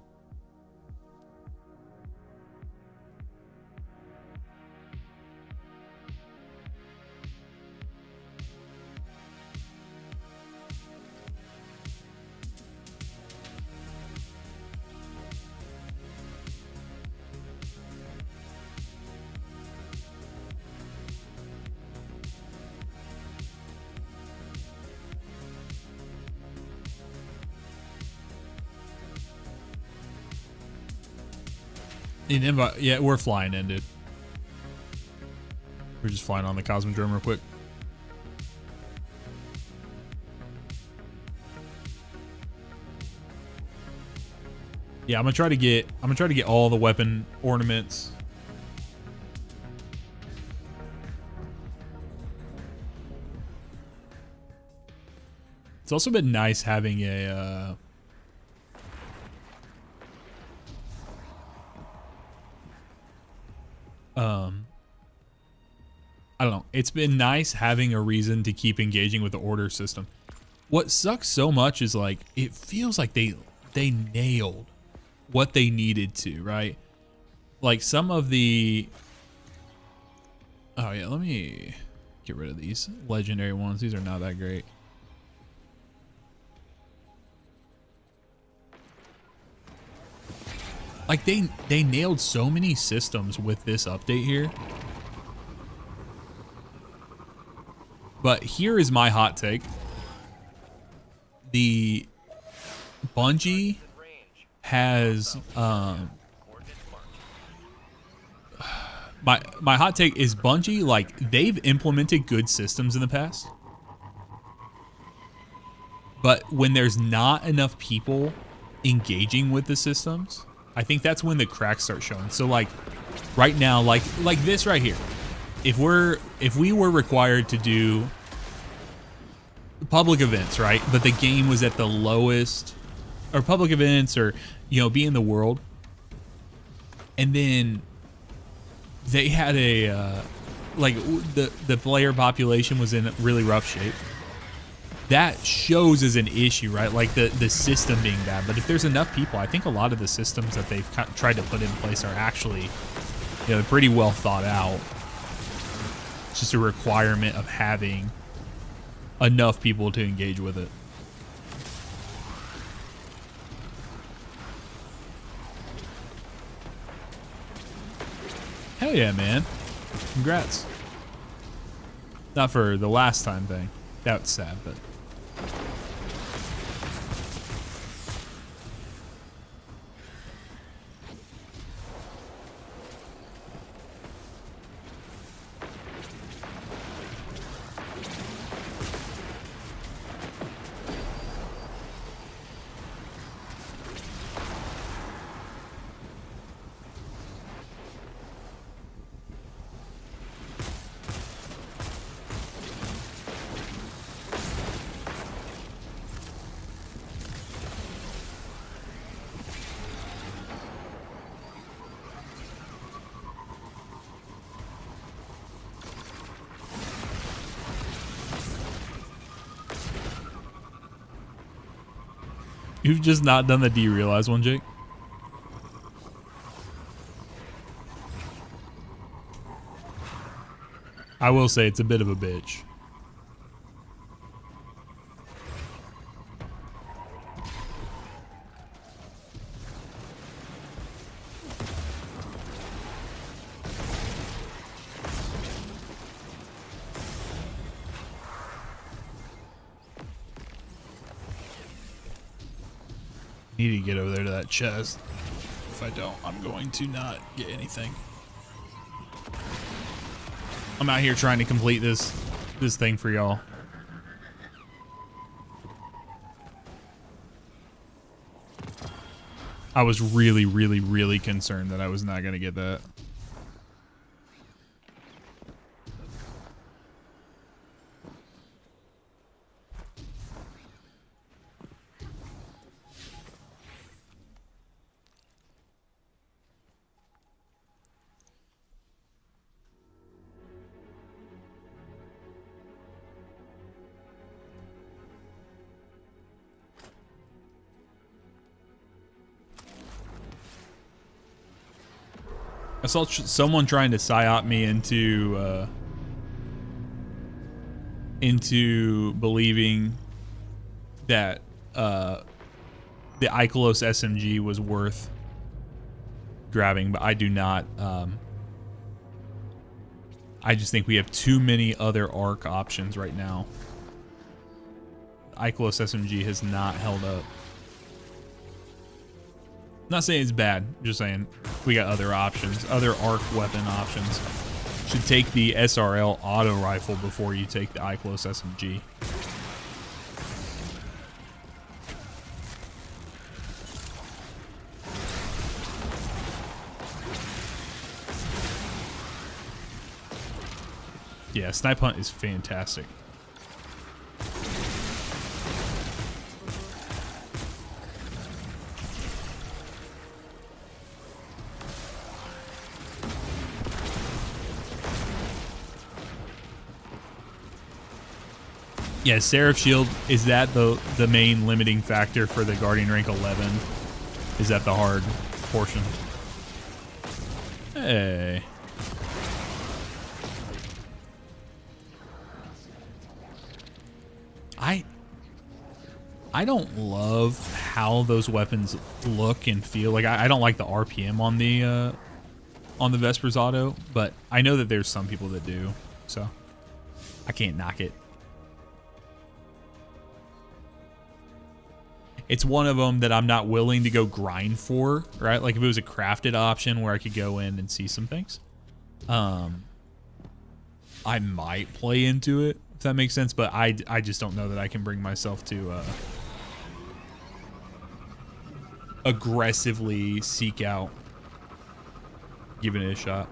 Yeah, we're flying in, dude. We're just flying on the Cosmodrome real quick. Yeah, I'm gonna try to get all the weapon ornaments. It's also been nice having a I don't know. It's been nice having a reason to keep engaging with the order system. What sucks so much is like it feels like they nailed what they needed to, right? Like some of the oh yeah, let me get rid of these legendary ones. These are not that great. Like they nailed so many systems with this update here. But here is my hot take. The Bungie has my hot take is Bungie, like they've implemented good systems in the past. But when there's not enough people engaging with the systems, I think that's when the cracks start showing. So like right now, like this right here. If we were required to do public events, right? But the game was at the lowest, or public events, or you know, be in the world, and then they had a like the player population was in really rough shape. That shows as an issue, right? Like the system being bad. But if there's enough people, I think a lot of the systems that they've tried to put in place are actually, you know, pretty well thought out. It's just a requirement of having enough people to engage with it. Hell yeah, man. Congrats. Not for the last time thing. That's sad, but... You've just not done the derealize one, Jake. I will say it's a bit of a bitch. Need to get over there to that chest. If I don't, I'm going to not get anything. I'm out here trying to complete this thing for y'all. I was really, really, really concerned that I was not going to get that. I saw someone trying to psyop me into believing that the Ikelos SMG was worth grabbing, but I do not. I just think we have too many other ARC options right now. Ikelos SMG has not held up. Not saying it's bad, just saying we got other options, other ARC weapon options. Should take the SRL auto rifle before you take the Ikelos SMG. Yeah, Snipe Hunt is fantastic. Yeah, Seraph Shield, is that the main limiting factor for the Guardian rank 11? Is that the hard portion? Hey. I don't love how those weapons look and feel. Like I don't like the RPM on the Vespers auto, but I know that there's some people that do, so I can't knock it. It's one of them that I'm not willing to go grind for, right? Like if it was a crafted option where I could go in and see some things, I might play into it, if that makes sense. But I just don't know that I can bring myself to aggressively seek out giving it a shot.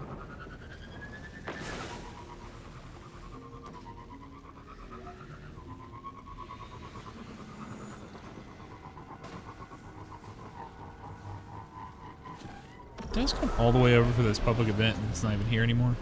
Did I just come all the way over for this public event and it's not even here anymore?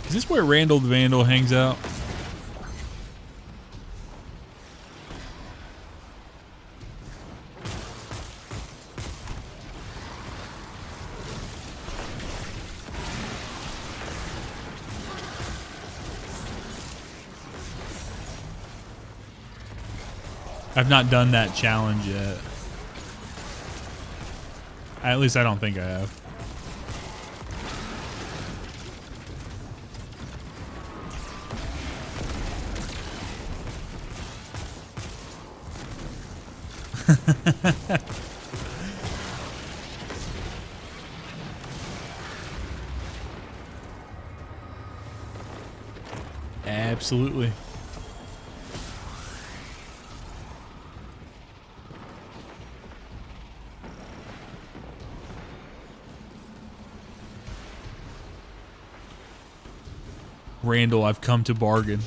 Is this where Randall the Vandal hangs out? I've not done that challenge yet. At least I don't think I have. Absolutely. Randall, I've come to bargain.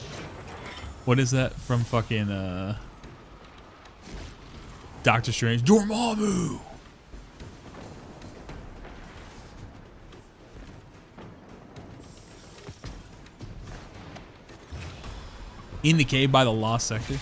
What is that from fucking Doctor Strange? Dormammu! In the cave by the Lost Sector.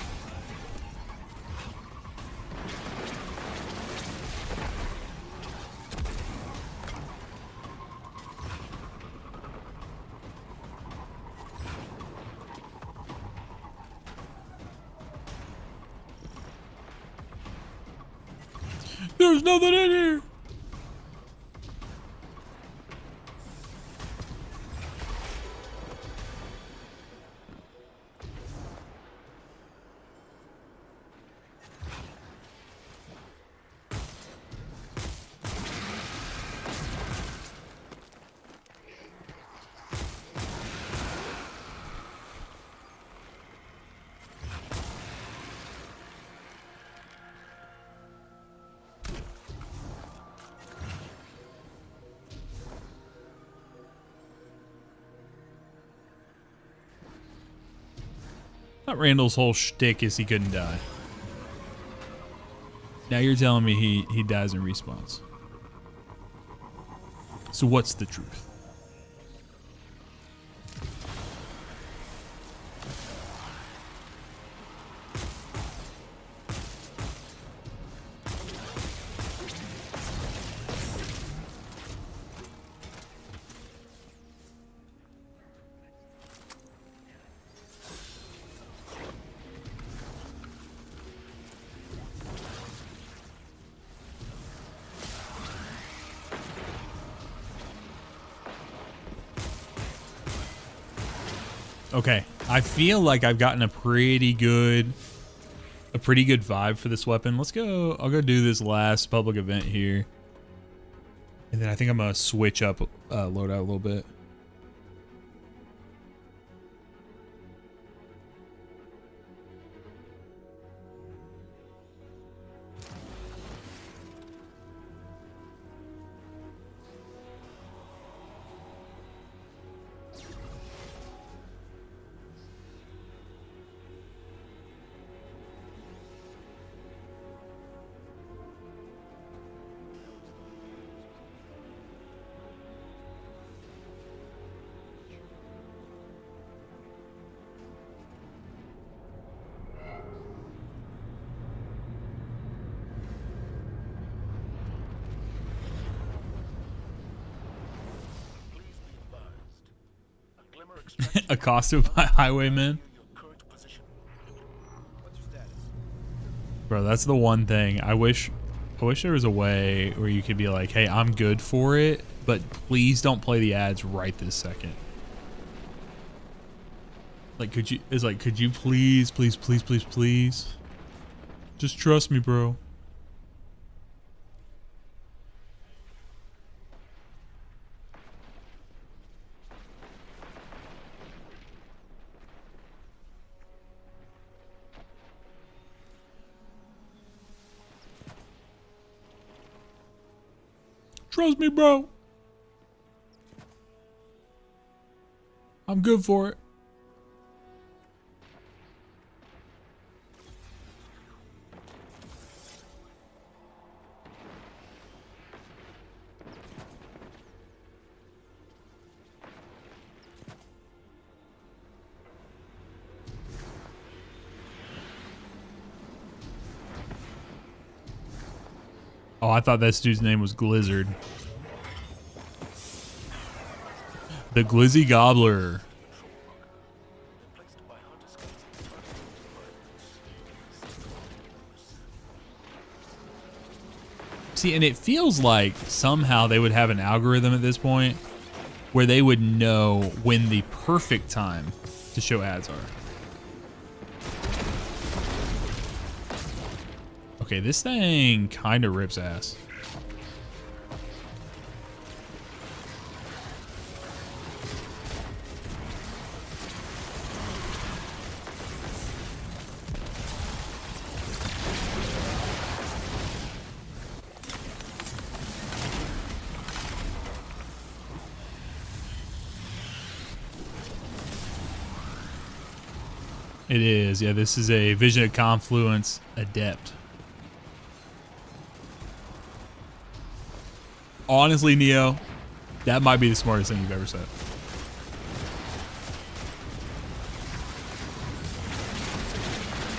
There's nothing in here. Thought Randall's whole shtick is he couldn't die. Now you're telling me he dies in respawns. So what's the truth? Okay, I feel like I've gotten a pretty good vibe for this weapon. Let's go. I'll go do this last public event here, and then I think I'm gonna switch up loadout a little bit. Please be advised. A Glimmer extraction Accosted by highwaymen. your current position. What's your status? Bro, that's the one thing. I wish there was a way where you could be like, hey, I'm good for it, but please don't play the ads right this second. Like, could you please just trust me, bro. Trust me, bro. I'm good for it. Oh, I thought this dude's name was Glizzard. The Glizzy Gobbler. Replaced by hunter scouts and targeted See, and it feels like somehow they would have an algorithm at this point where they would know when the perfect time to show ads are. Okay, this thing kind of rips ass. It is. Yeah, this is a Vision of Confluence Adept. Honestly, Neo, that might be the smartest thing you've ever said.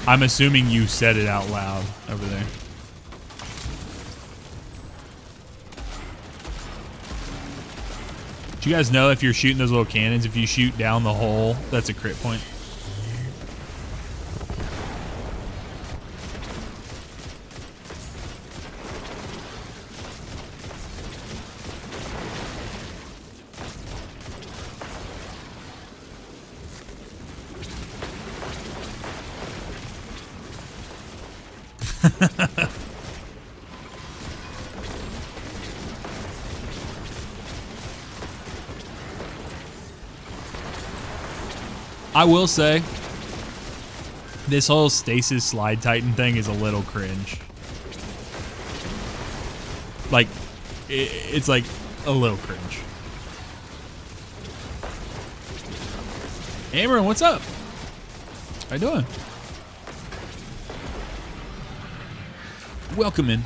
I'm assuming you said it out loud over there. Do you guys know if you're shooting those little cannons, if you shoot down the hole, that's a crit point? I will say, this whole stasis slide titan thing is a little cringe. Like, it's like a little cringe. Amarin, what's up? How you doing? Welcome in.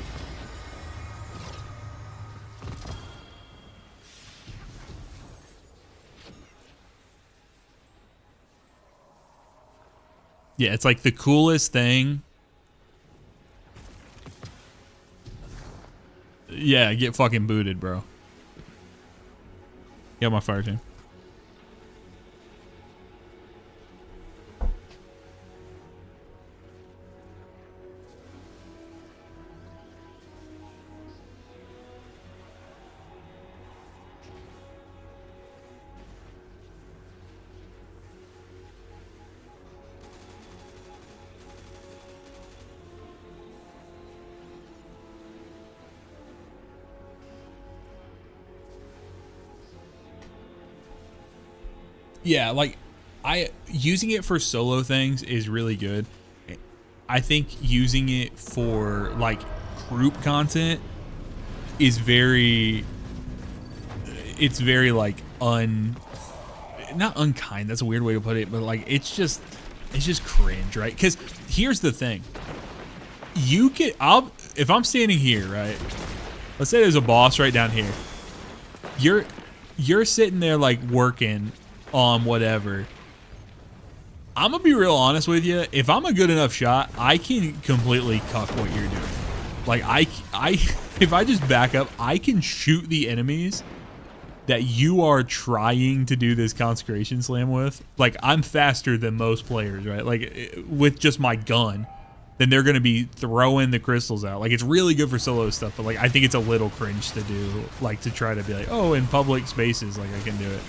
Yeah, it's like the coolest thing. Yeah, get fucking booted, bro. Yeah, my fire team. Yeah, like using it for solo things is really good. I think using it for like group content is very like not unkind, that's a weird way to put it, but like it's just cringe, right? Because here's the thing. If I'm standing here, right? Let's say there's a boss right down here. You're sitting there like working on whatever. I'm gonna be real honest with you. If I'm a good enough shot, I can completely cuck what you're doing. Like if I just back up, I can shoot the enemies that you are trying to do this consecration slam with. Like I'm faster than most players, right? Like with just my gun, then they're gonna be throwing the crystals out. Like it's really good for solo stuff, but like I think it's a little cringe to do, like to try to be like, oh, in public spaces, like I can do it.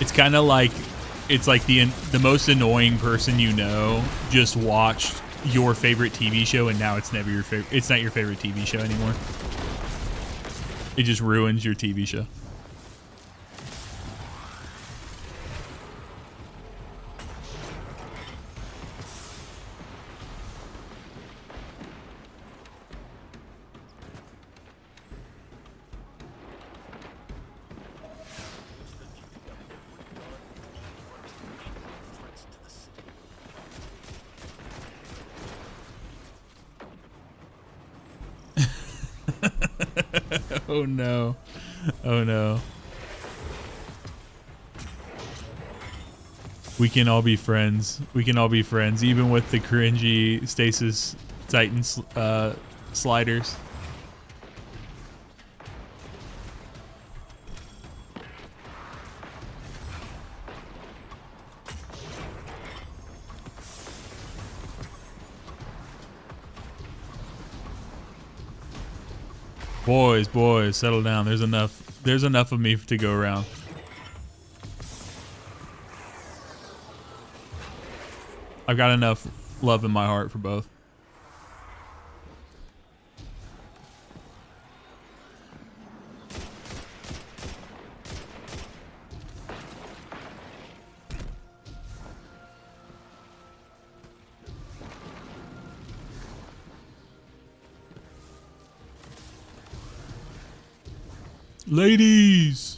It's kind of like, it's like the most annoying person you know just watched your favorite TV show and now it's never your favorite. It's not your favorite TV show anymore. It just ruins your TV show. Oh no. Oh no. We can all be friends. We can all be friends, even with the cringy stasis titan sliders. Boys, settle down. There's enough of me to go around. I've got enough love in my heart for both. Ladies.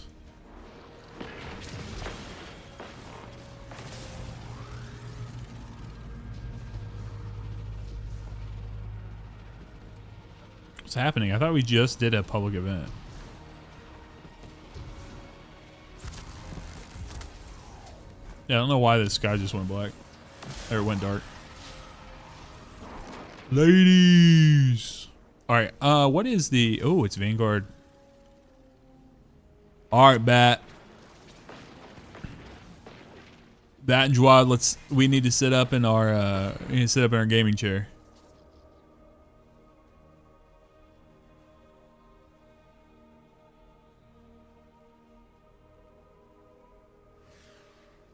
What's happening? I thought we just did a public event. Yeah, I don't know why the sky just went black. Or it went dark. Ladies. Alright, what is the... Oh, it's Vanguard. Alright, Bat. Bat and Jawad, we need to sit up in our gaming chair.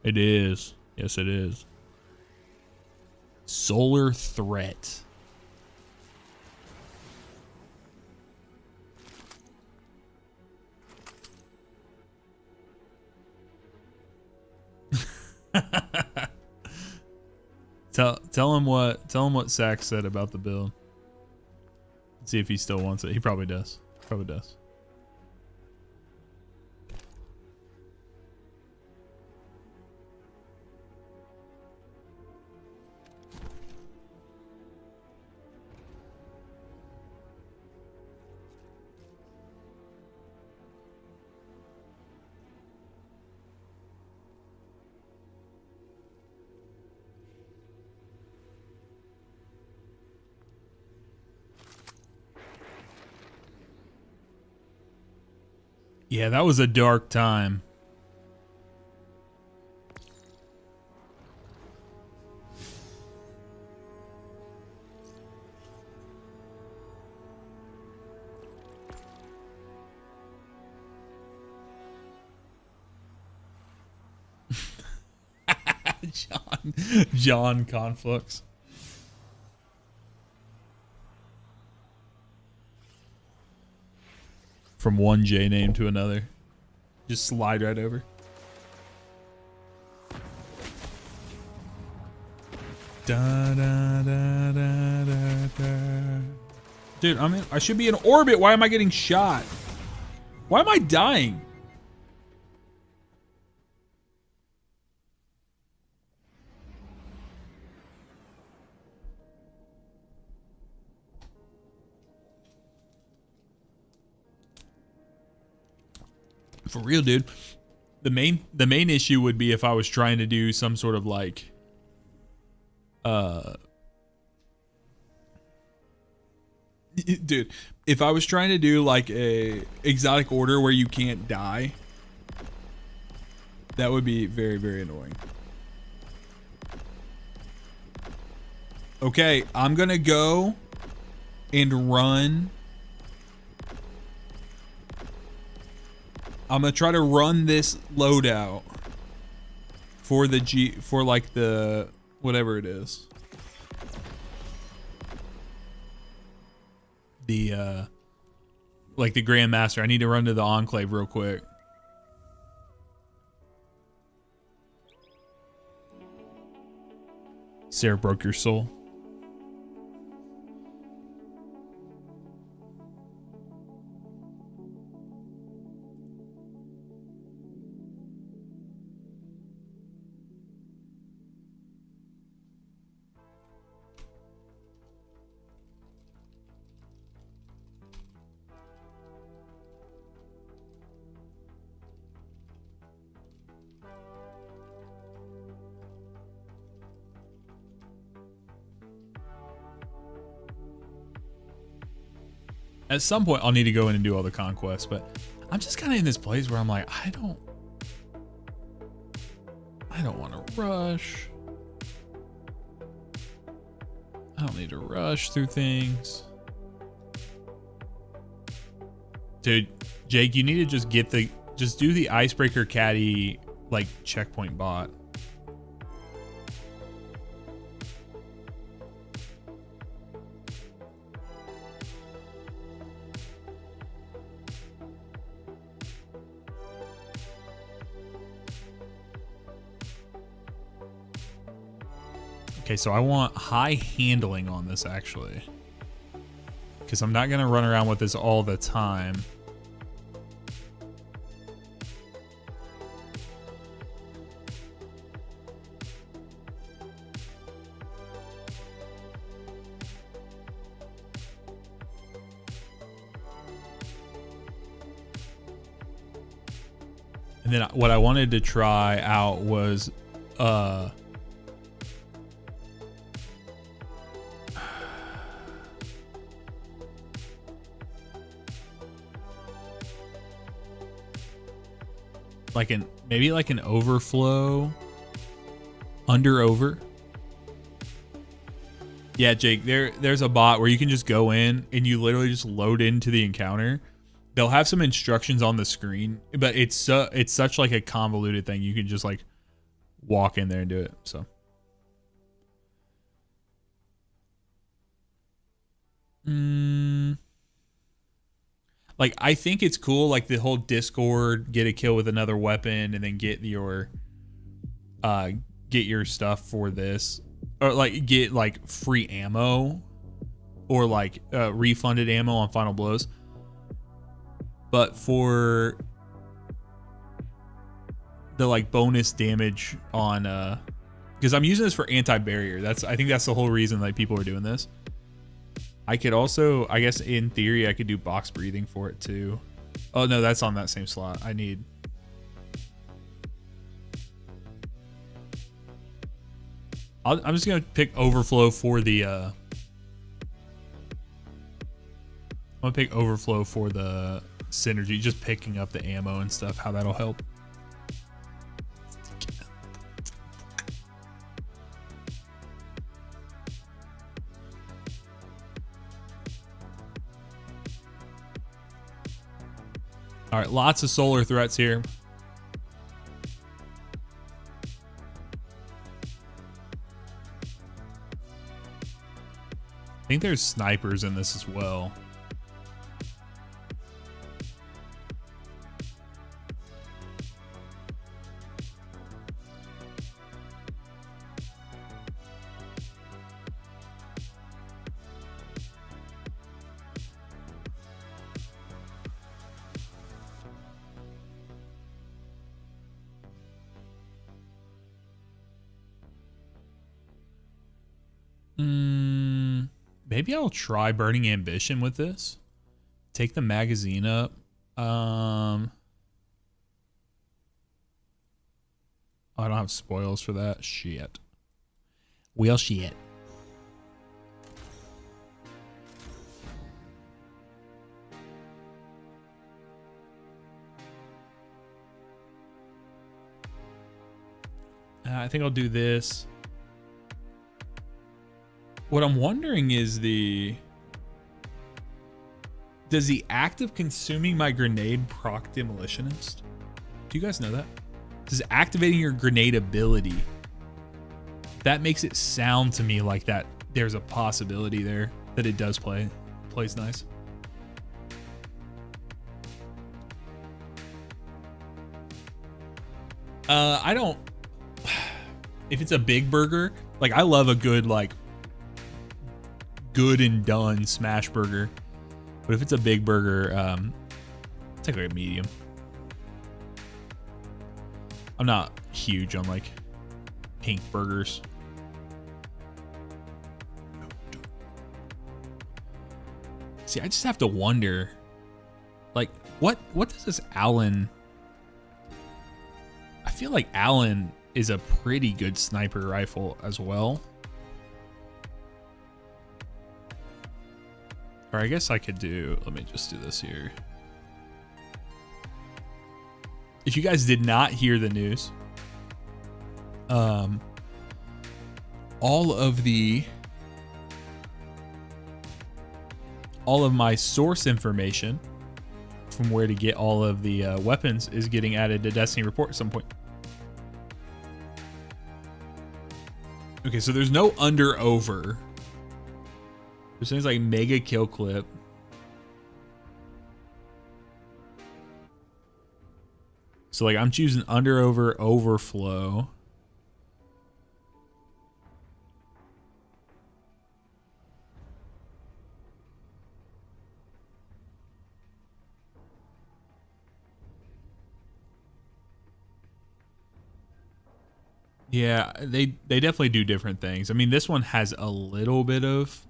It is. Yes, it is. Solar threat. Tell him what Sax said about the build. See if he still wants it. He probably does. Probably does. Yeah, that was a dark time. John Conflux. From one J name to another. Just slide right over. Da, da, da, da, da, da. Dude, I should be in orbit. Why am I getting shot? Why am I dying? For real, dude. The main issue would be if I was trying to do some sort of like dude, if I was trying to do like a exotic order where you can't die, that would be very, very annoying. Okay, I'm gonna go and run. I'm gonna try to run this loadout for the for like the whatever it is. The like the Grandmaster. I need to run to the Enclave real quick. Sarah broke your soul. At some point, I'll need to go in and do all the conquests, but I'm just kind of in this place where I'm like, I don't want to rush. I don't need to rush through things. Dude, Jake, you need to just just do the Icebreaker Caddy, like, checkpoint bot. Okay, so I want high handling on this, actually. Because I'm not going to run around with this all the time. And then what I wanted to try out was maybe like an overflow under over. Yeah, Jake, there's a bot where you can just go in and you literally just load into the encounter. They'll have some instructions on the screen, but it's such like a convoluted thing. You can just like walk in there and do it. So like I think it's cool, like the whole Discord, get a kill with another weapon and then get your stuff for this, or like get like free ammo or like refunded ammo on final blows. But for the like bonus damage on because I'm using this for anti-barrier, I think that's the whole reason like people are doing this. I could also, I guess in theory, I could do box breathing for it too. Oh no, that's on that same slot. I'm just gonna pick overflow for the I'm gonna pick overflow for the synergy, just picking up the ammo and stuff, how that'll help. All right, lots of solar threats here. I think there's snipers in this as well. Maybe I'll try Burning Ambition with this. Take the magazine up. Oh, I don't have spoils for that. Shit. Well, shit. I think I'll do this. What I'm wondering is does the act of consuming my grenade proc demolitionist? Do you guys know that? Does activating your grenade ability, that makes it sound to me like that there's a possibility there that it does plays nice. I don't, if it's a big burger, like I love a good like good and done smash burger, but if it's a big burger, take like a medium. I'm not huge on like pink burgers. See, I just have to wonder, like, what does this Allen? I feel like Allen is a pretty good sniper rifle as well. Or I guess I could do, let me just do this here. If you guys did not hear the news, all of my source information from where to get all of the weapons is getting added to Destiny report at some point. Okay, so there's no under over. There's things like mega kill clip. So like I'm choosing under over overflow. Yeah, they definitely do different things. I mean, this one has a little bit of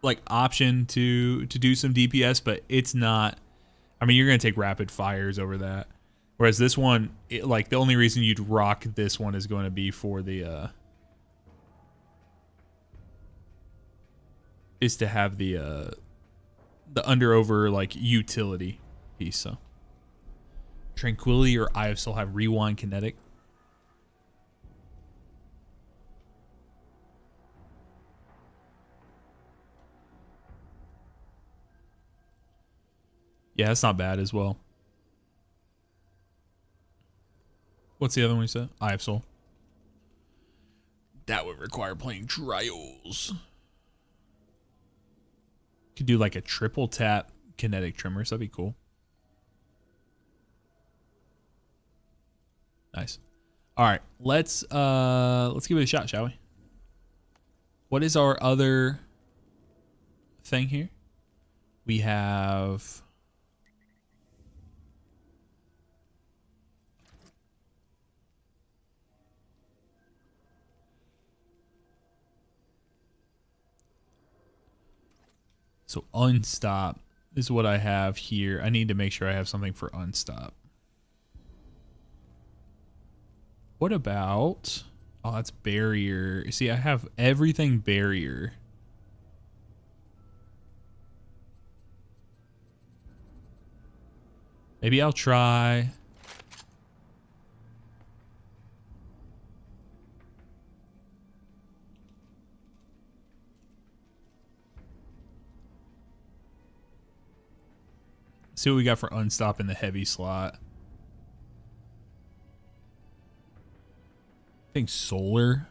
like option to do some DPS, but it's not. I mean, you're gonna take rapid fires over that. Whereas this one, like the only reason you'd rock this one is going to be for the is to have the under over like utility piece. So Tranquility or Eye of Soul have rewind kinetic. Yeah, that's not bad as well. What's the other one you said? Eye of Soul. That would require playing Trials. Could do like a triple tap kinetic tremors. That'd be cool. Nice. All right, let's give it a shot, shall we? What is our other thing here? We have so unstop is what I have here. I need to make sure I have something for unstop. What about, oh, that's barrier. See, I have everything barrier. Maybe I'll try. See what we got for unstop in the heavy slot. I think solar.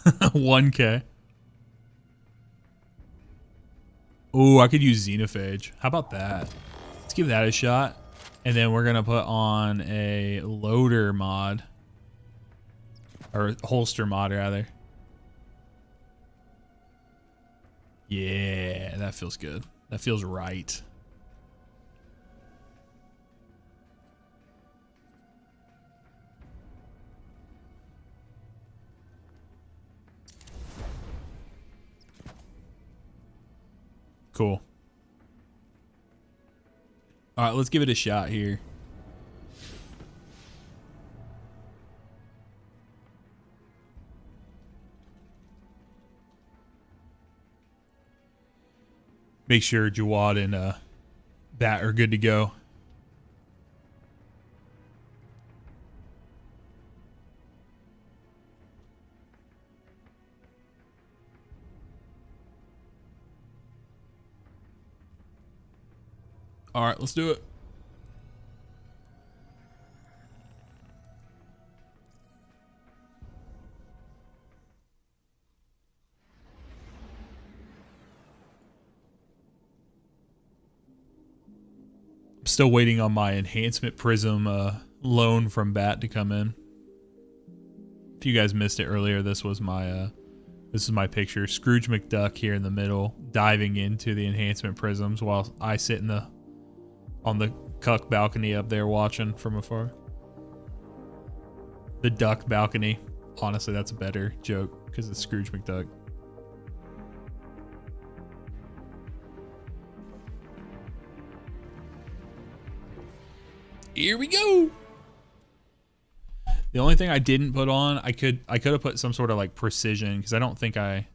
$1K. Ooh, I could use Xenophage. How about that? Let's give that a shot. And then we're gonna put on a loader mod. Or holster mod, rather. Yeah, that feels good. That feels right. Cool. All right, let's give it a shot here. Make sure Jawad and Bat are good to go. All right, let's do it. Still waiting on my enhancement prism loan from Bat to come in. If you guys missed it earlier, this is my picture. Scrooge McDuck here in the middle, diving into the enhancement prisms while I sit on the cuck balcony up there watching from afar. The duck balcony. Honestly, that's a better joke because it's Scrooge McDuck. Here we go. The only thing I didn't put on, I could have put some sort of like precision because I don't think I.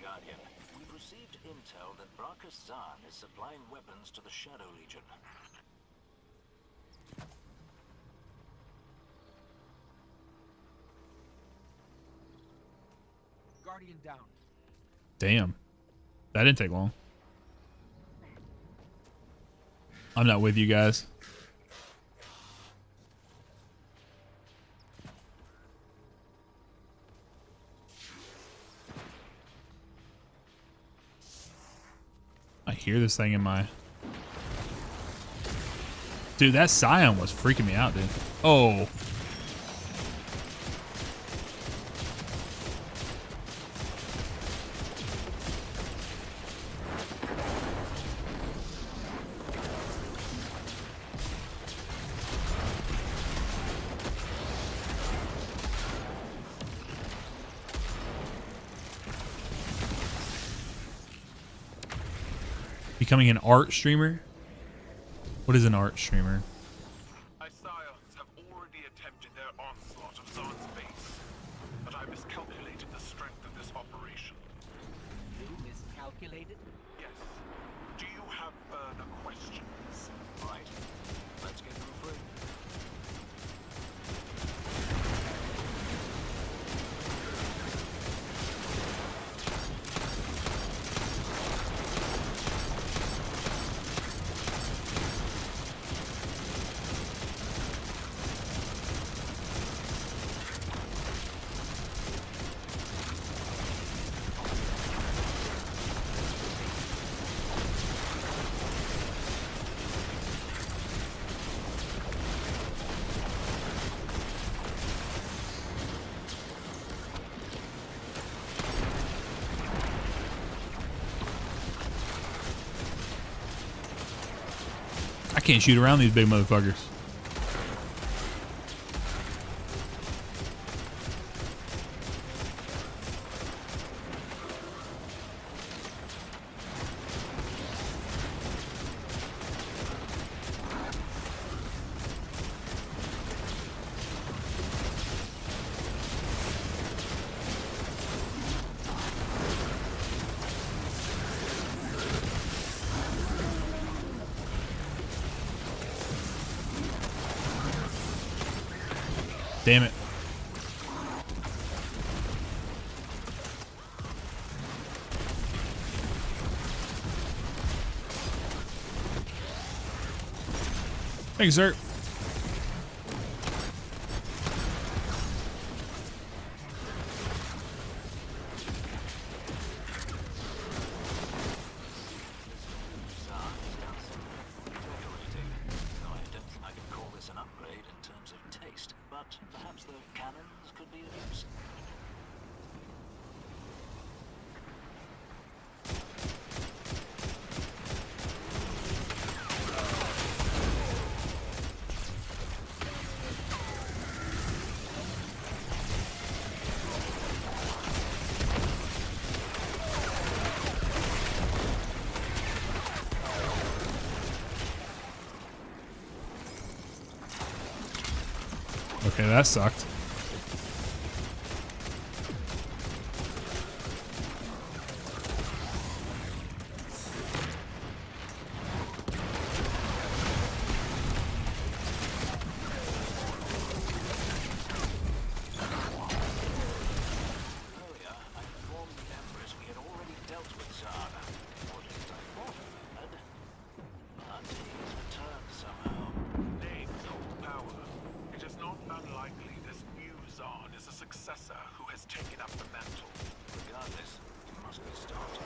Guardian, we've received intel that Bracus Zahn is supplying weapons to the Shadow Legion. Guardian down. Damn. That didn't take long. I'm not with you guys. I hear this thing in my... Dude, that Scion was freaking me out, dude. Oh. Becoming an art streamer? What is an art streamer? My scions have already attempted their onslaught of Zod's base, but I miscalculated the strength of this operation. You miscalculated? Yes. Do you have further questions? Right. Let's get them free. I can't shoot around these big motherfuckers. Damn it. Thanks, sir. I can call this an upgrade in terms of taste, but perhaps the cannons could be of use. Okay, that sucked. Earlier, I informed the Empress we had already dealt with Zara. Or at least I thought I had. But he's returned somehow. Names hold power. It is not unlikely this new Zon is a successor who has taken up the mantle. Regardless, it must be stopped.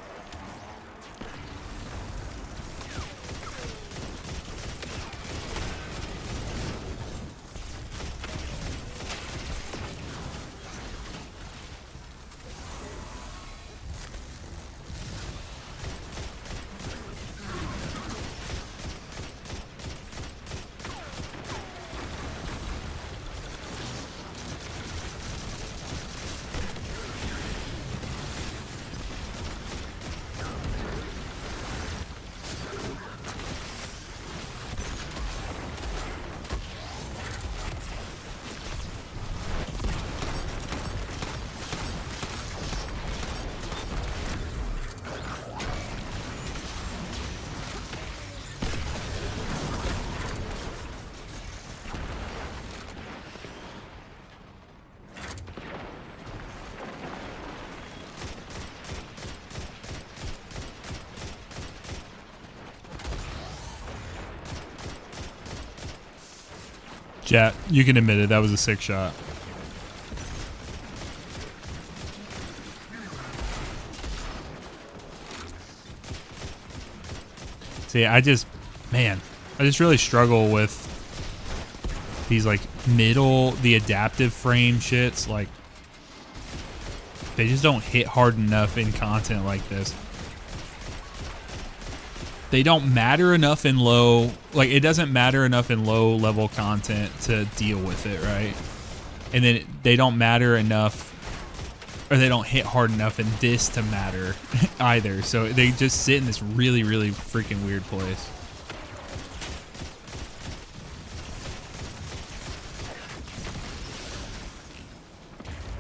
Chat, you can admit it. That was a sick shot. See, I just really struggle with these like the adaptive frame shits. Like, they just don't hit hard enough in content like this. They don't matter enough in it doesn't matter enough in low level content to deal with it, right? And then they don't matter enough, or they don't hit hard enough in this to matter either. So they just sit in this really, really freaking weird place.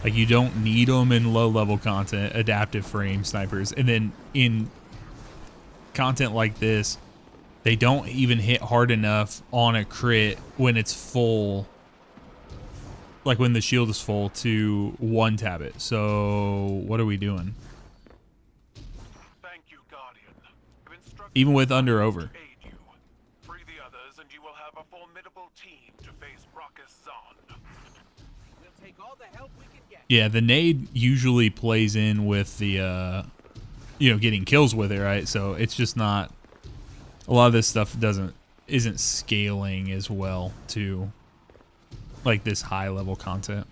Like, you don't need them in low-level content, adaptive frame snipers. And then in content like this, they don't even hit hard enough on a crit when it's full, like when the shield is full, to one-tap it. So what are we doing? Thank you, Guardian. I've instructed Even with under over. to aid you. Free the others, and you will have a formidable team to face Raucous Zon. We'll take all the help we can get. Yeah, the nade usually plays in with the, getting kills with it, right? So it's just not, a lot of this stuff isn't scaling as well to like this high level content.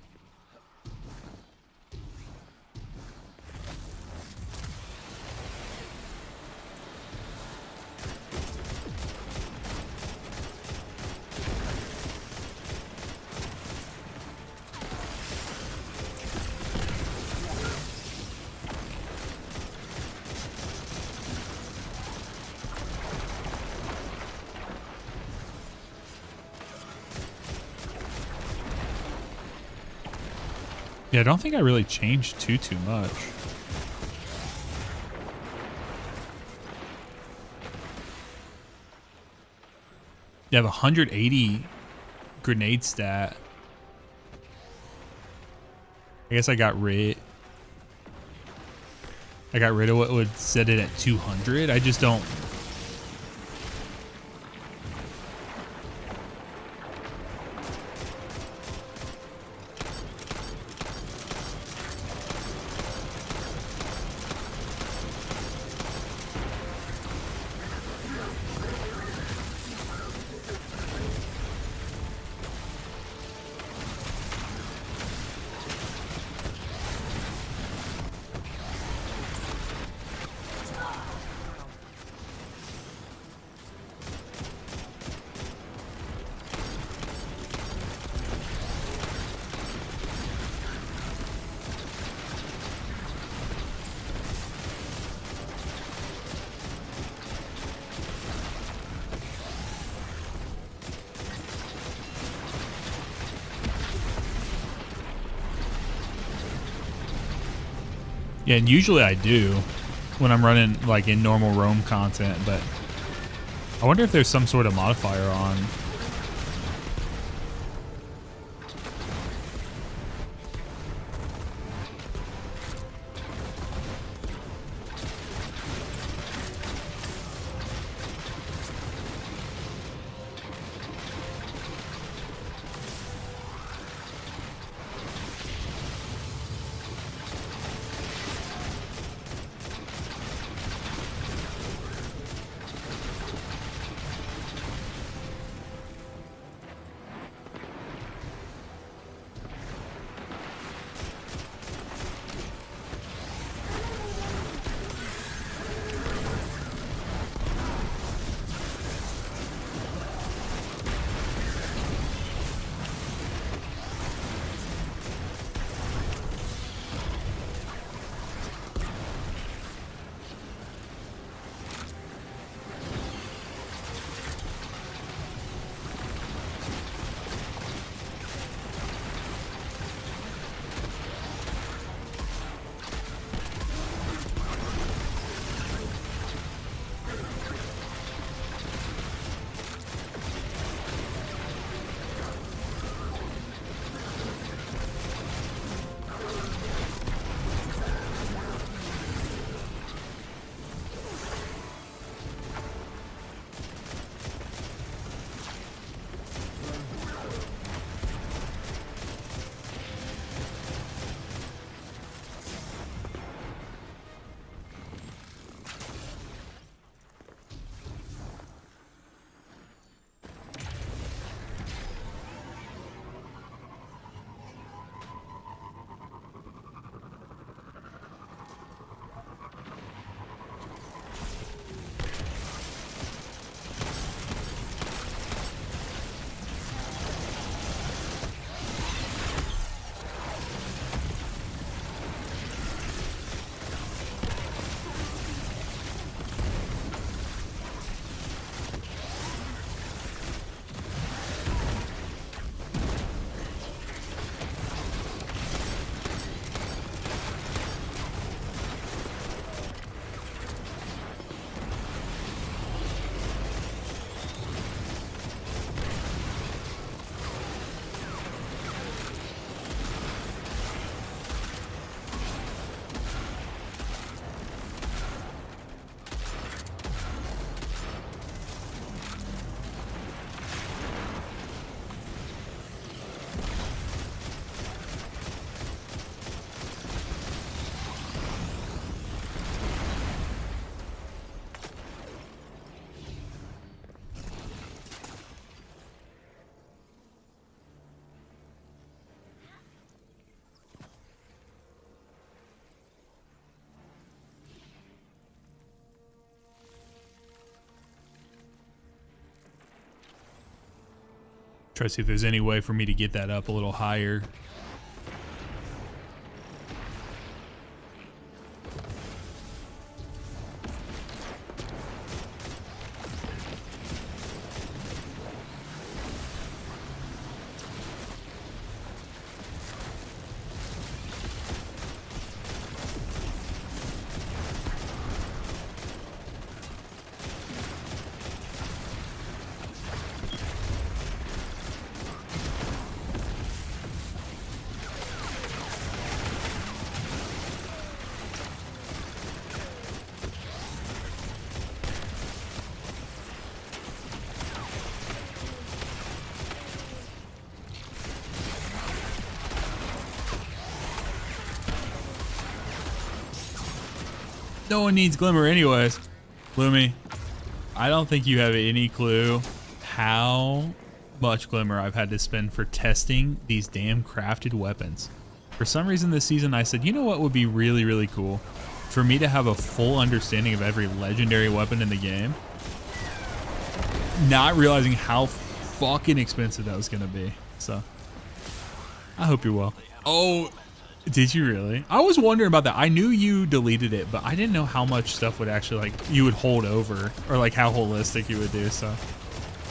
Yeah, I don't think I really changed too much. You have 180 grenade stat. I guess I got rid of what would set it at 200. I just don't. Yeah, and usually I do when I'm running like in normal roam content, but I wonder if there's some sort of modifier on. Try to see if there's any way for me to get that up a little higher. No one needs Glimmer anyways. Lumi, I don't think you have any clue how much Glimmer I've had to spend for testing these damn crafted weapons. For some reason this season I said, you know what would be really, really cool? For me to have a full understanding of every legendary weapon in the game. Not realizing how fucking expensive that was gonna be. So, I hope you're well. Oh, did you really? I was wondering about that. I knew you deleted it, but I didn't know how much stuff would actually, like, you would hold over, or like how holistic you would do, so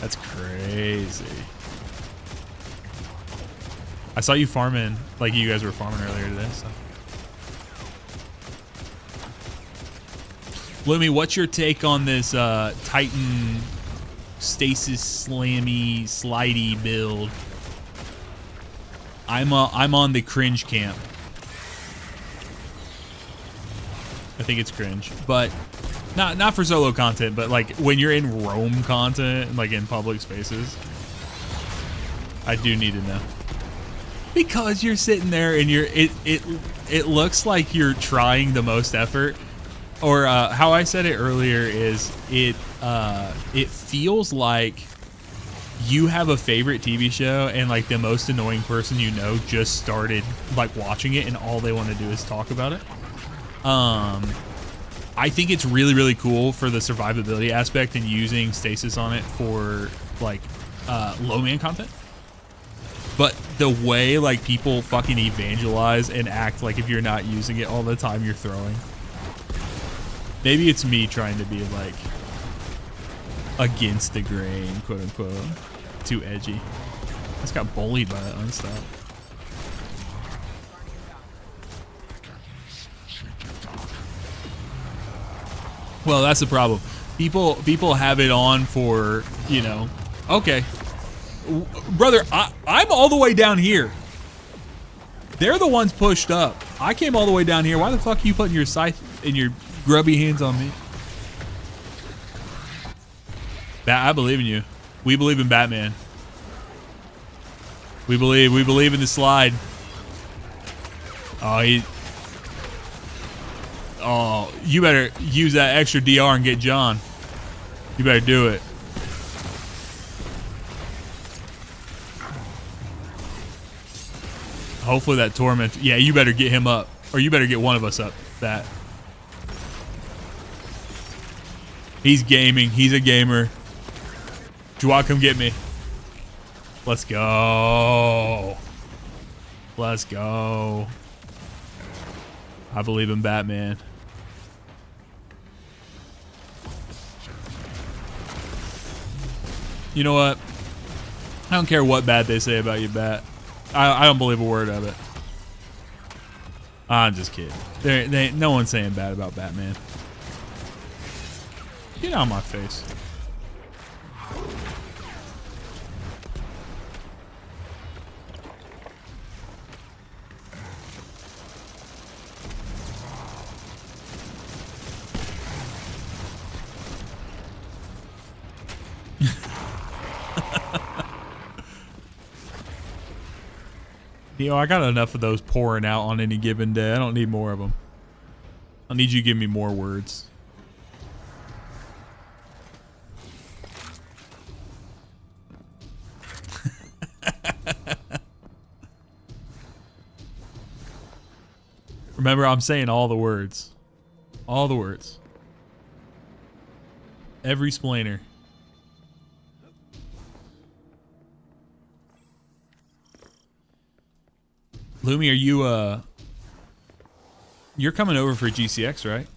that's crazy. I saw you farming, like you guys were farming earlier today, so. Lumi, what's your take on this Titan stasis slammy slidey build? I'm on the cringe camp. I think it's cringe, but not for solo content, but like when you're in roam content, like in public spaces, I do need to know, because you're sitting there and it looks like you're trying the most effort, or how I said it earlier is it feels like you have a favorite TV show and like the most annoying person you know just started like watching it and all they want to do is talk about it. I think it's really, really cool for the survivability aspect and using stasis on it for like low man content. But the way like people fucking evangelize and act like if you're not using it all the time, you're throwing. Maybe it's me trying to be like against the grain, quote unquote. Too edgy. I just got bullied by that unstop. Well, that's the problem. People have it on for, you know, okay. Brother, I'm all the way down here. They're the ones pushed up. I came all the way down here. Why the fuck are you putting your scythe and your grubby hands on me? I believe in you. We believe in Batman. We believe in the slide. Oh, you better use that extra DR and get John. You better do it. Hopefully that torment. Yeah, you better get him up, or you better get one of us up. That. He's gaming. He's a gamer. Jawad, come get me. Let's go. Let's go. I believe in Batman. You know what? I don't care what bad they say about you, Bat. I don't believe a word of it. I'm just kidding. No one's saying bad about Batman. Get out of my face. You know, I got enough of those pouring out on any given day. I don't need more of them. I need you to give me more words. Remember, I'm saying all the words. All the words. Every splainer. Lumi, are you you're coming over for GCX, right?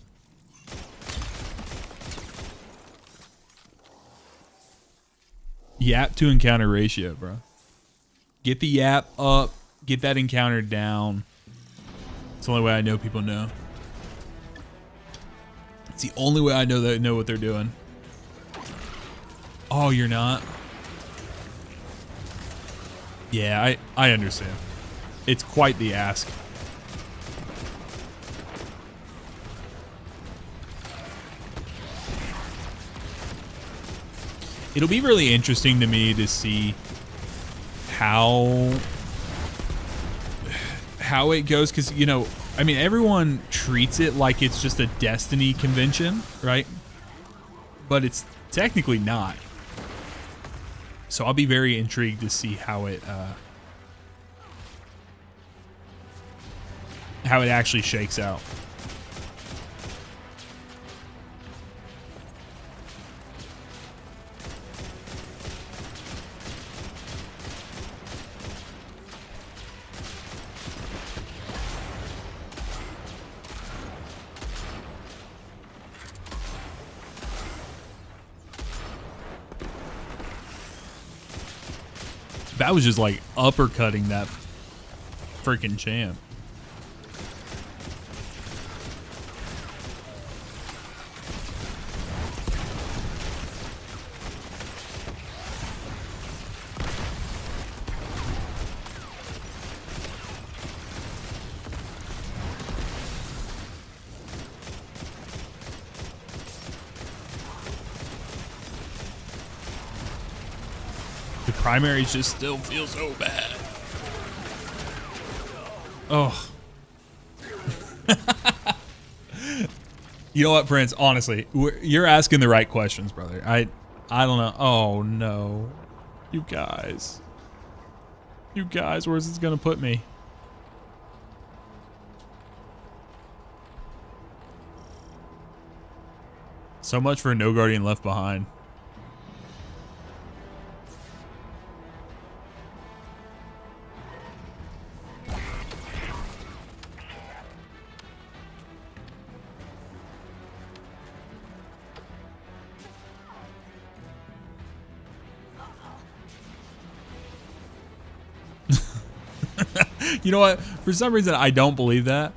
Yap to encounter ratio, bro. Get the yap up, get that encounter down. It's the only way I know people know. It's the only way I know they know what they're doing. Oh, you're not? Yeah, I understand. It's quite the ask. It'll be really interesting to me to see how it goes, because, you know, I mean, everyone treats it like it's just a Destiny convention, right? But it's technically not. So I'll be very intrigued to see how it actually shakes out. That was just like uppercutting that freaking champ. The primaries just still feel so bad. Oh. You know what, Prince? Honestly, you're asking the right questions, brother. I don't know. Oh no, you guys, where's this gonna put me? So much for no Guardian Left Behind. You know what? For some reason, I don't believe that.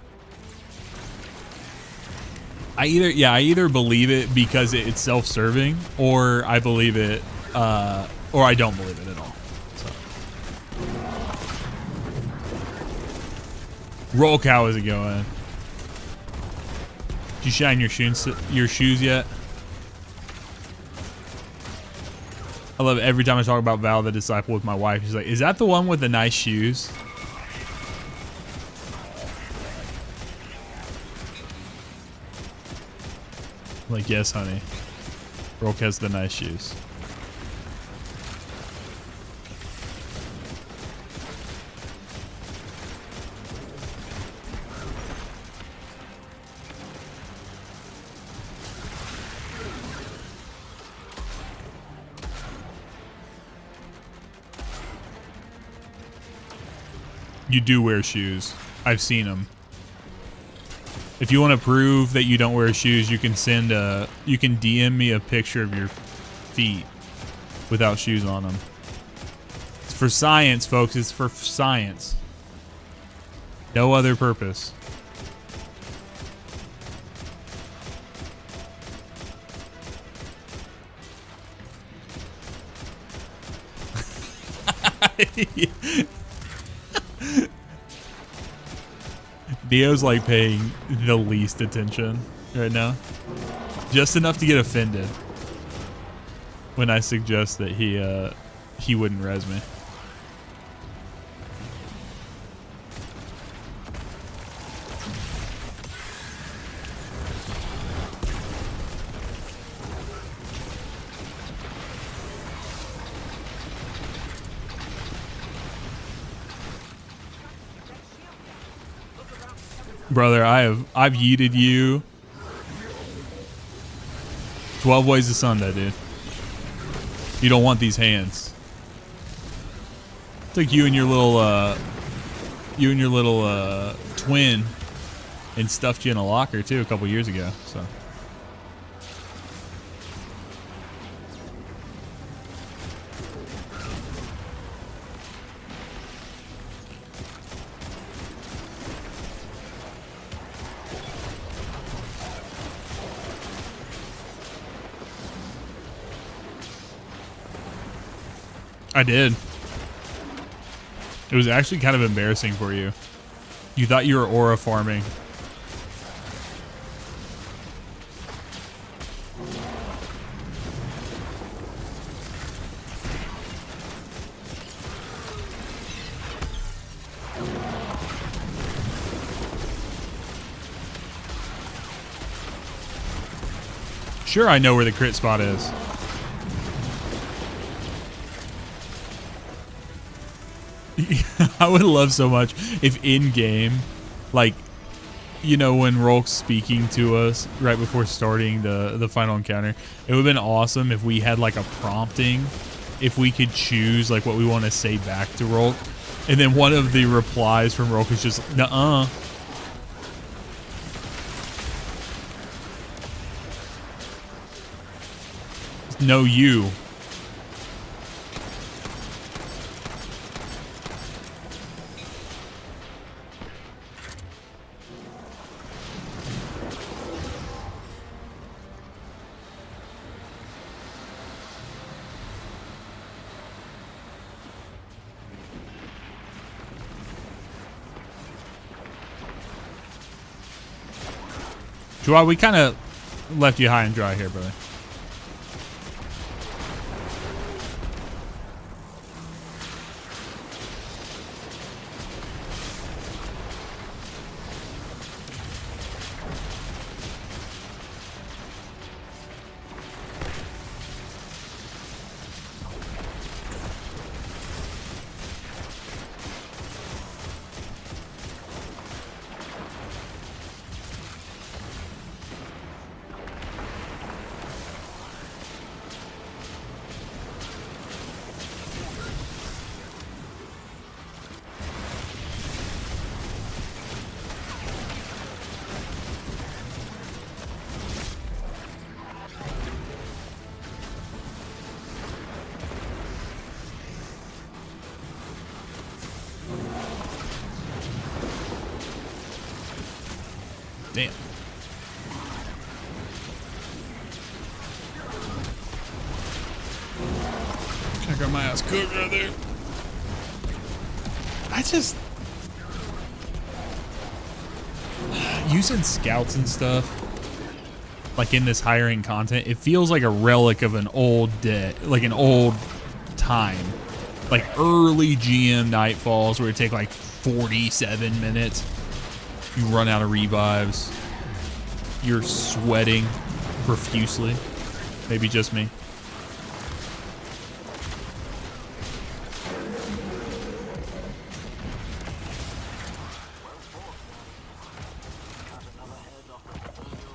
I either believe it because it's self-serving, or I believe it, or I don't believe it at all. So. Roll cow, is it going? Did you shine your shoes yet? I love it every time I talk about Val the Disciple with my wife. She's like, "Is that the one with the nice shoes?" I'm like, yes, honey. Roke has the nice shoes. You do wear shoes. I've seen them. If you want to prove that you don't wear shoes, you can DM me a picture of your feet without shoes on them. It's for science, folks. It's for science. No other purpose. Neo's like paying the least attention right now. Just enough to get offended when I suggest that he wouldn't res me. Brother, I've yeeted you 12 ways to Sunday, dude. You don't want these hands. It's like you and your little you and your little twin, and stuffed you in a locker too a couple years ago. So. I did. It was actually kind of embarrassing for you. You thought you were aura farming. Sure, I know where the crit spot is. I would love so much if in game, like, you know, when Rolk's speaking to us right before starting the final encounter, it would have been awesome if we had like a prompting, if we could choose like what we want to say back to Rolk, and then one of the replies from Rolk is just nuh-uh. No, you. Joy, we kind of left you high and dry here, brother. Damn. I got my ass cooked right there. I just using scouts and stuff like in this hiring content, it feels like a relic of an old day, like an old time, like early GM Nightfalls where it take like 47 minutes. You run out of revives. You're sweating profusely. Maybe just me.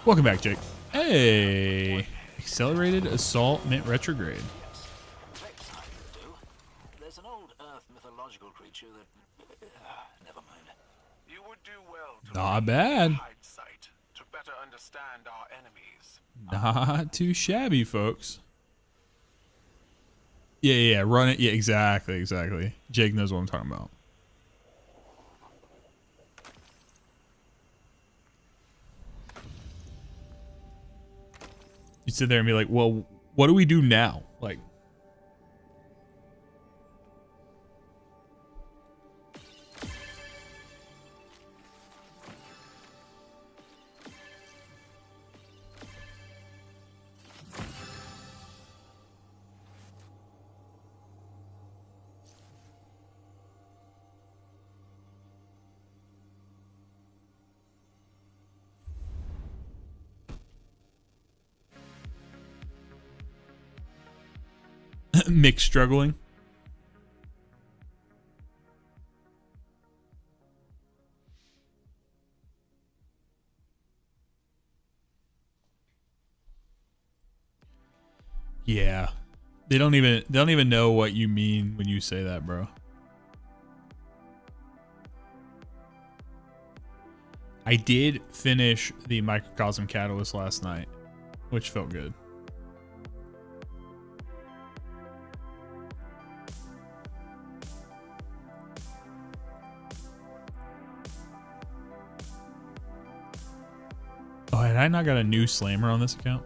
Welcome back, Jake. Hey! Accelerated Assault Mint Retrograde. There's an old Earth mythological creature that... never mind. You would do well to Not bad. hide sight to better understand our enemies. Not too shabby, folks. Yeah, run it. Yeah, exactly. Jake knows what I'm talking about. You sit there and be like, well, what do we do now? Like, Mick struggling. Yeah. They don't even know what you mean when you say that, bro. I did finish the Microcosm Catalyst last night, which felt good. Oh, had I not got a new slammer on this account?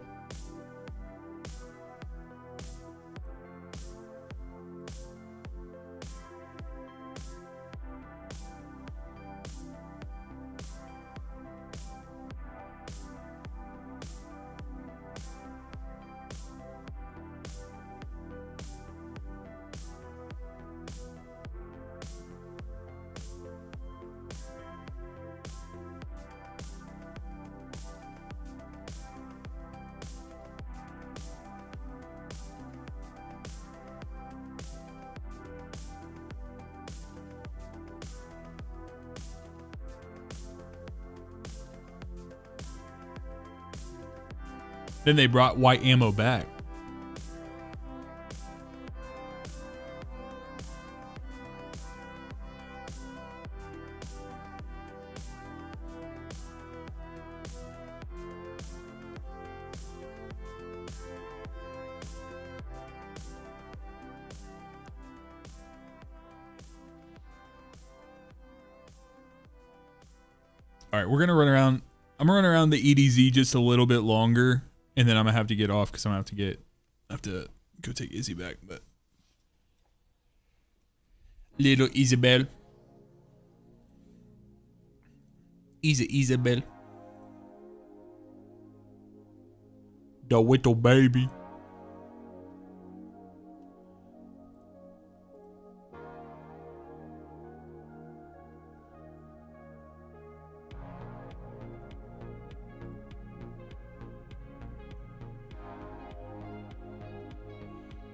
Then they brought white ammo back. All right, we're gonna run around. I'm gonna run around the EDZ just a little bit longer. And then I'm gonna have to get off because I'm gonna have to go take Izzy back. But little Isabel, Isabel, the little baby.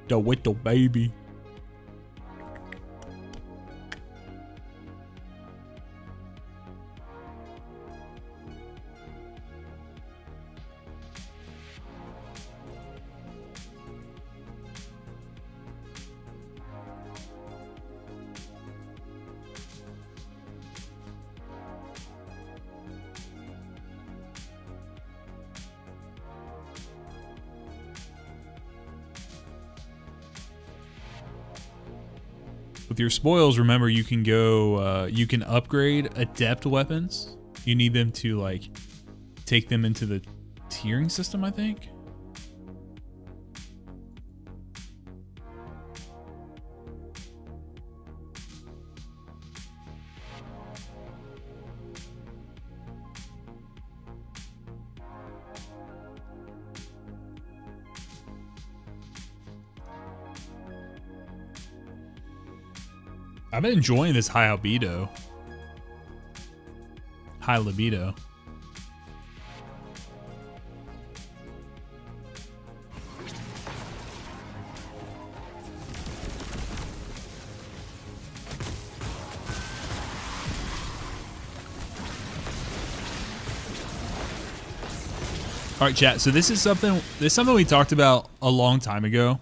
The little baby. With your spoils, remember you can go, you can upgrade adept weapons. You need them to like take them into the tiering system, I think. I've been enjoying this high libido. High libido. All right, chat. So this is something we talked about a long time ago.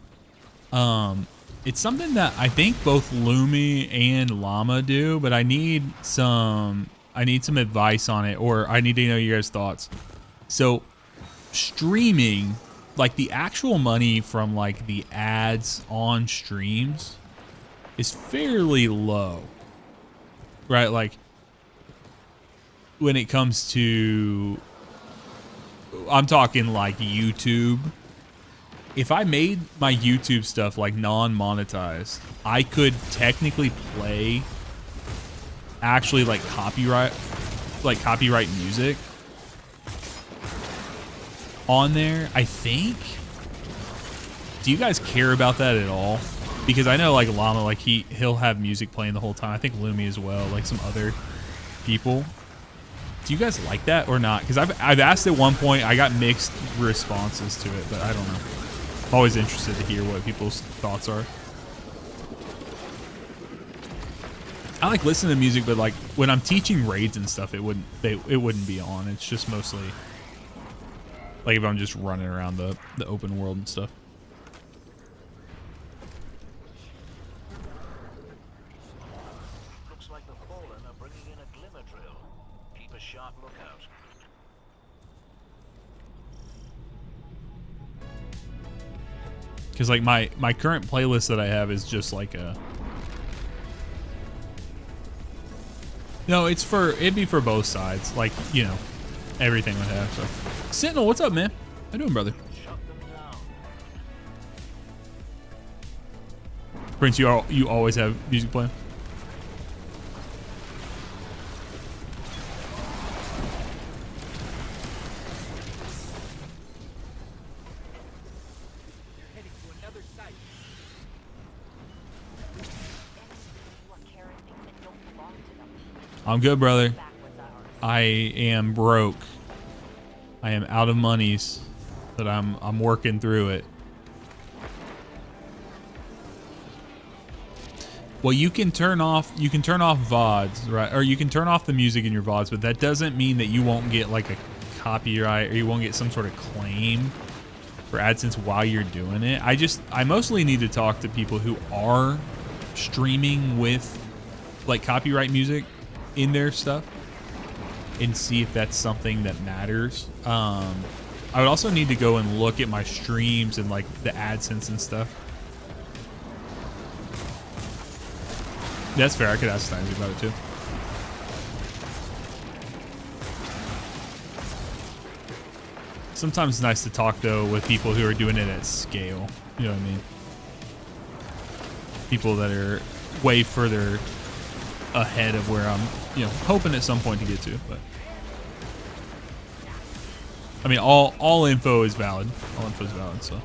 It's something that I think both Lumi and Llama do, but I need some advice on it, or I need to know your guys' thoughts. So streaming, like the actual money from like the ads on streams is fairly low, right? Like when it comes to, I'm talking like YouTube. If I made my YouTube stuff like non-monetized, I could technically play actually like copyright music on there, I think. Do you guys care about that at all? Because I know like Llama, like he'll have music playing the whole time. I think Lumi as well, like some other people. Do you guys like that or not? Because I've asked at one point, I got mixed responses to it, but I don't know. I'm always interested to hear what people's thoughts are. I like listening to music, but like when I'm teaching raids and stuff, it wouldn't be on. It's just mostly like if I'm just running around the open world and stuff. Looks like the Fallen are bringing in a Glimmer drill. Keep a sharp lookout. Because like my current playlist that I have is just like a. No, it'd be for both sides. Like, you know, everything would have. So, Sentinel, what's up, man? How you doing, brother? Shut them down. Prince, you always have music playing. Heading to another site. I'm good, brother. I am broke. I am out of monies, but I'm working through it. Well, you can turn off VODs, right? Or you can turn off the music in your VODs, but that doesn't mean that you won't get like a copyright or you won't get some sort of claim for AdSense while you're doing it. I mostly need to talk to people who are streaming with like copyright music in their stuff and see if that's something that matters. I would also need to go and look at my streams and like the AdSense and stuff. That's fair. I could ask Steinzy about it too. Sometimes it's nice to talk though with people who are doing it at scale. You know what I mean? People that are way further ahead of where I'm, you know, hoping at some point to get to. But I mean, all info is valid. All info is valid. So.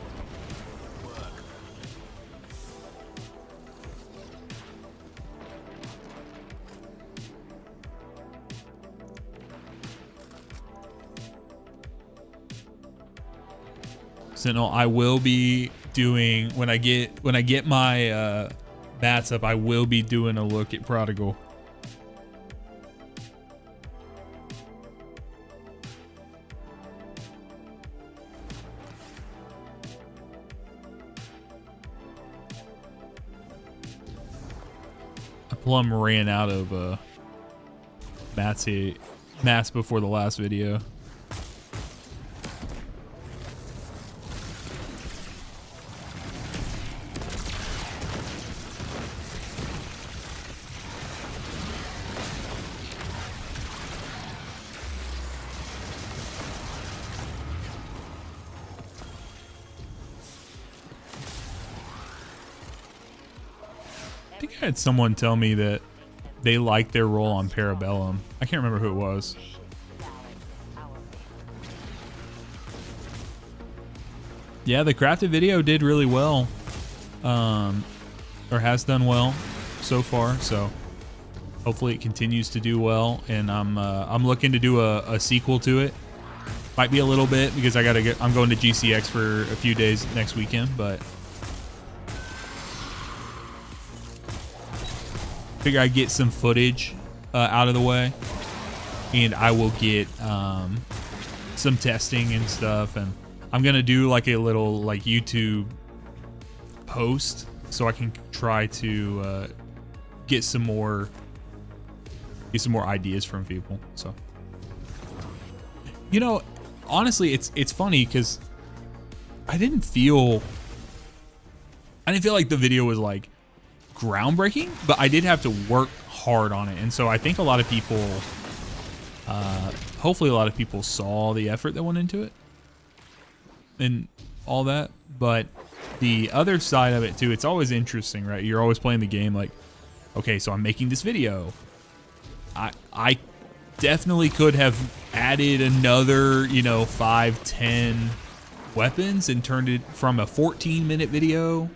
Sentinel, I will be doing when I get my bats up, I will be doing a look at Prodigal. I plumb ran out of mats before the last video. I had someone tell me that they liked their role on Parabellum. I can't remember who it was. Yeah, the crafted video did really well, or has done well so far. So hopefully it continues to do well. And I'm looking to do a sequel to it. Might be a little bit because I'm going to GCX for a few days next weekend, but. Figure I get some footage out of the way, and I will get some testing and stuff, and I'm gonna do like a little like YouTube post so I can try to get some more ideas from people. So, you know, honestly, it's funny because I didn't feel like the video was like groundbreaking, but I did have to work hard on it, and so I think a lot of people hopefully a lot of people saw the effort that went into it and all that. But the other side of it too, it's always interesting, right? You're always playing the game like, okay, so I'm making this video, I definitely could have added another, you know, 5-10 weapons and turned it from a 14-minute video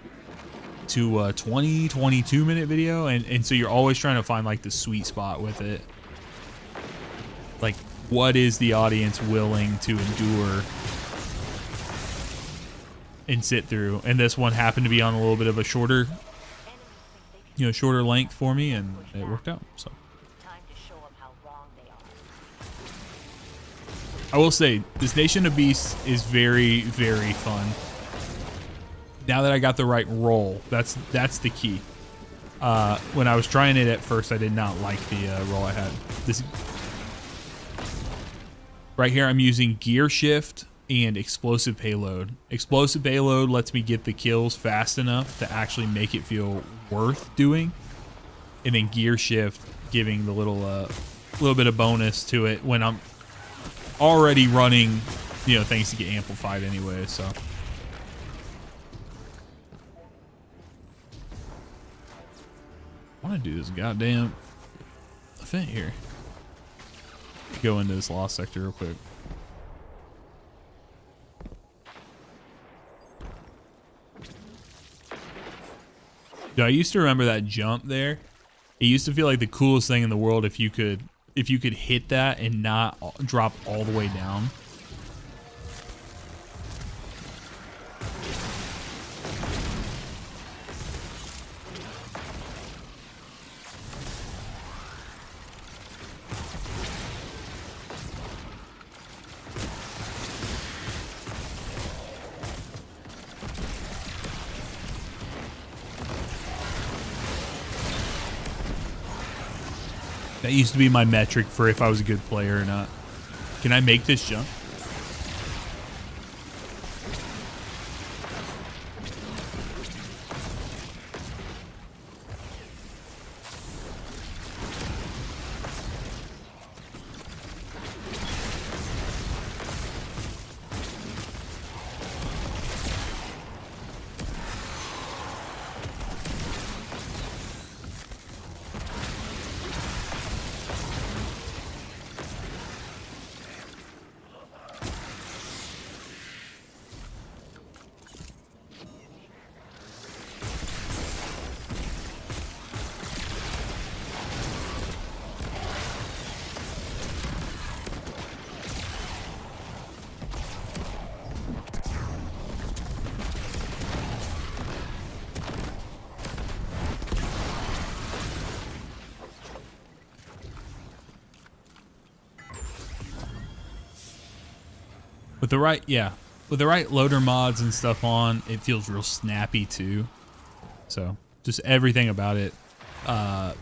to a 22 minute video, and so you're always trying to find like the sweet spot with it. Like, what is the audience willing to endure and sit through? And this one happened to be on a little bit of a shorter length for me, and it worked out. So I will say this Nation of Beasts is very, very fun. Now that I got the right role, that's the key. When I was trying it at first, I did not like the role I had. Right here, I'm using gear shift and explosive payload. Explosive payload lets me get the kills fast enough to actually make it feel worth doing. And then gear shift giving the little bit of bonus to it when I'm already running, you know, things to get amplified anyway, so. I want to do this goddamn event here. Go into this lost sector real quick. Dude, I used to remember that jump there. It used to feel like the coolest thing in the world if you could hit that and not drop all the way down. That used to be my metric for if I was a good player or not. Can I make this jump? With the right loader mods and stuff on, it feels real snappy too. So just everything about it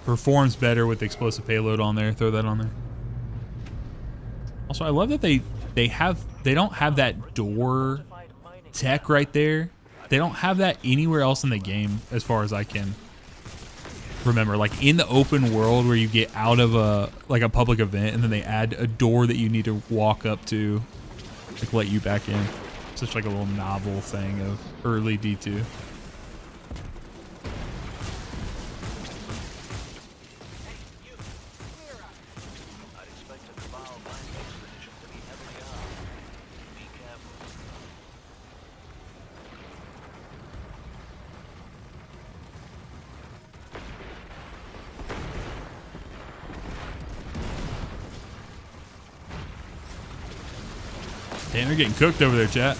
performs better with the explosive payload on there. Throw that on there. Also, I love that they don't have that door tech right there. They don't have that anywhere else in the game, as far as I can remember. Like in the open world where you get out of a public event and then they add a door that you need to walk up to. Like let you back in. Such like a little novel thing of early D2. Damn, they're getting cooked over there, chat.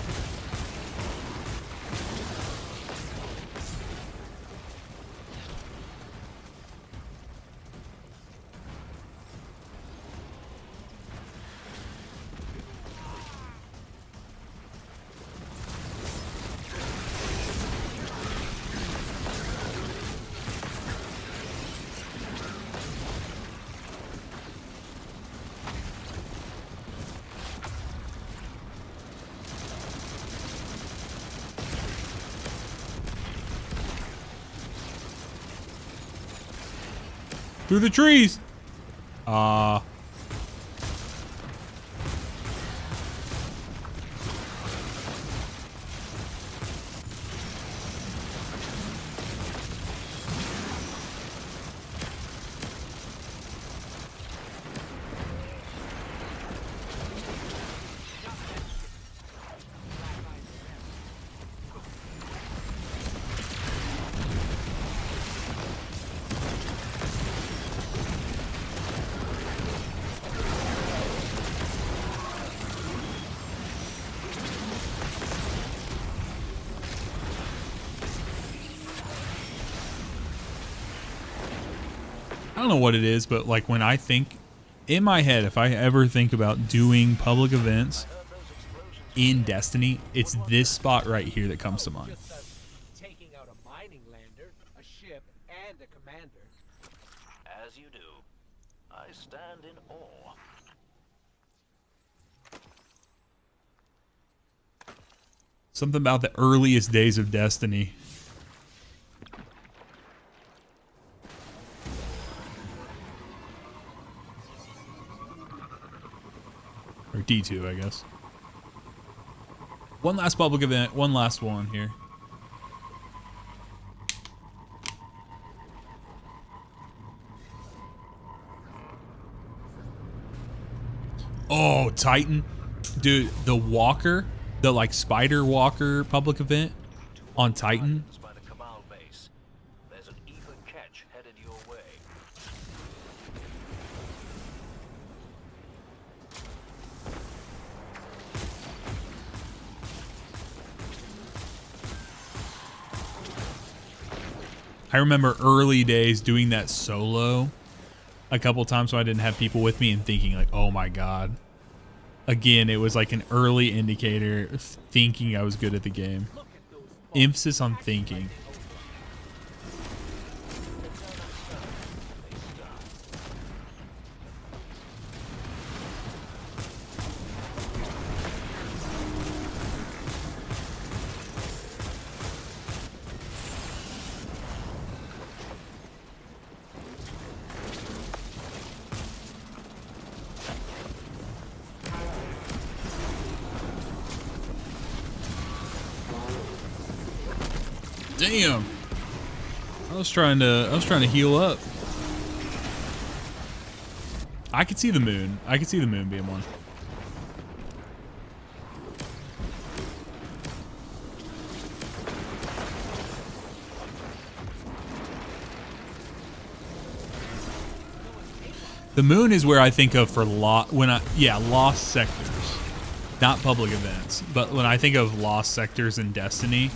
Through the trees. I don't know what it is, but like when I think in my head, if I ever think about doing public events in Destiny, it's this spot right here that comes to mind. Taking out a mining lander, a ship, and a commander. As you do. I stand in awe. Something about the earliest days of Destiny. Or D2, I guess. One last public event, one last one here. Oh, Titan. Dude, the Walker, the like Spider Walker public event on Titan. By the Cabal base. There's an ether catch headed your way. I remember early days doing that solo a couple times when I didn't have people with me and thinking like, oh my God. Again, it was like an early indicator thinking I was good at the game. Emphasis on thinking. Damn. I was trying to heal up. I could see the moon. I could see the moon being one. The moon is where I think of for lost sectors, not public events. But when I think of lost sectors in Destiny,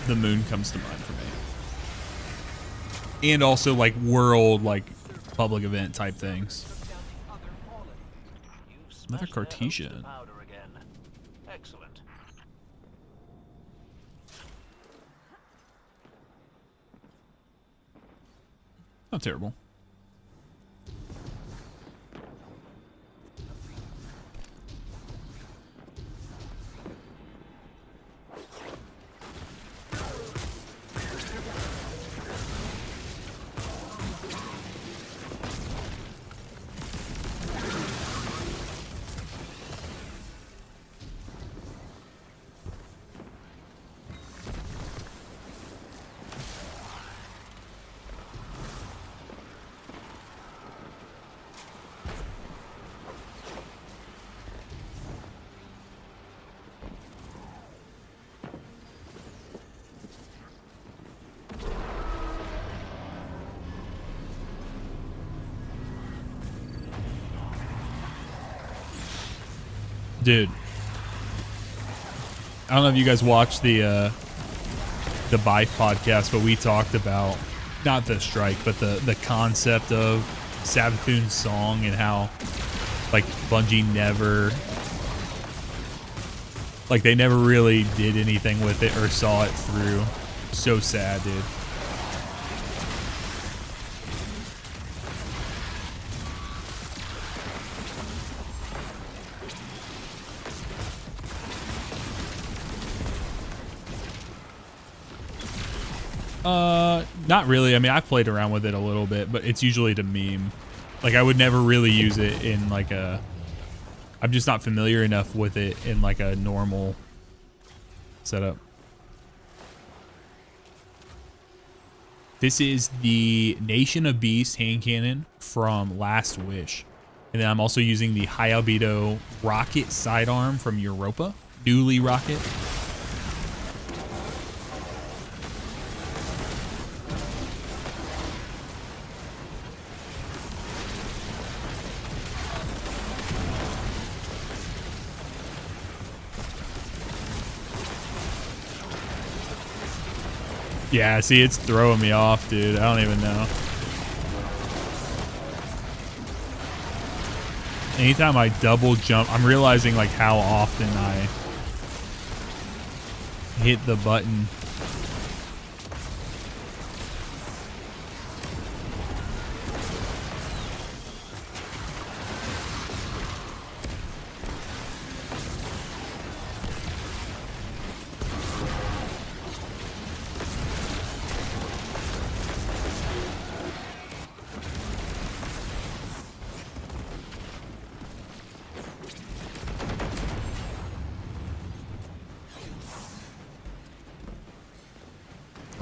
the moon comes to mind for me. And also like world, like public event type things. Another Cartesian. Powder again. Excellent. Not terrible. Dude, I don't know if you guys watched the Bife podcast, but we talked about not the strike, but the concept of Savathun's song and how like Bungie never, like they never really did anything with it or saw it through. So sad, dude. Not really. I mean, I've played around with it a little bit, but it's usually to meme. Like, I would never really use it in like a... I'm just not familiar enough with it in like a normal setup. This is the Nation of Beast hand cannon from Last Wish. And then I'm also using the high albedo rocket sidearm from Europa. Dually rocket. Yeah, see, it's throwing me off, dude. I don't even know. Anytime I double jump, I'm realizing like how often I hit the button.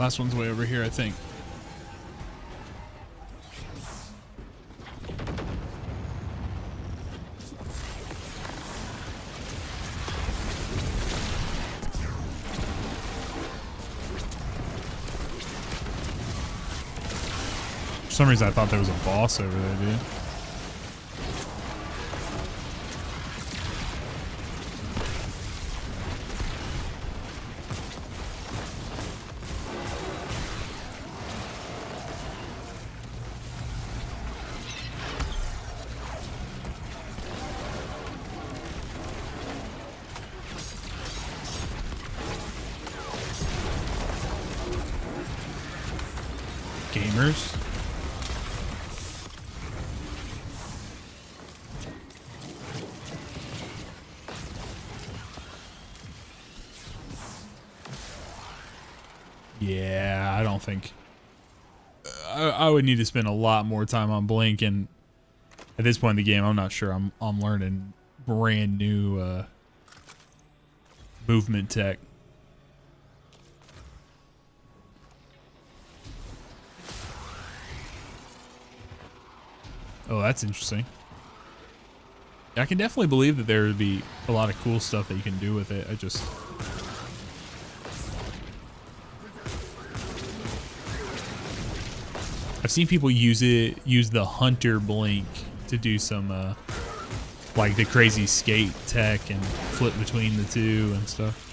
Last one's way over here, I think. For some reason, I thought there was a boss over there, dude. Gamers. Yeah, I don't think I would need to spend a lot more time on Blink, and at this point in the game, I'm not sure I'm learning brand new movement tech. Oh, that's interesting. I can definitely believe that there would be a lot of cool stuff that you can do with it. I've seen people use the hunter blink to do some like the crazy skate tech and flip between the two and stuff.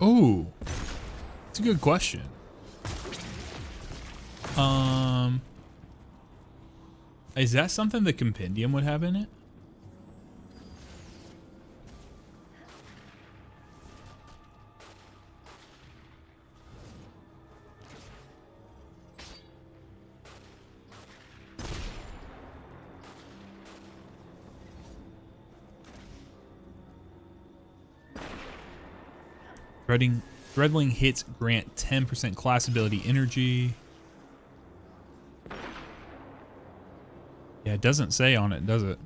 Oh, it's a good question. Is that something the compendium would have in it? Threadling hits grant 10% class ability energy. Yeah, it doesn't say on it, does it?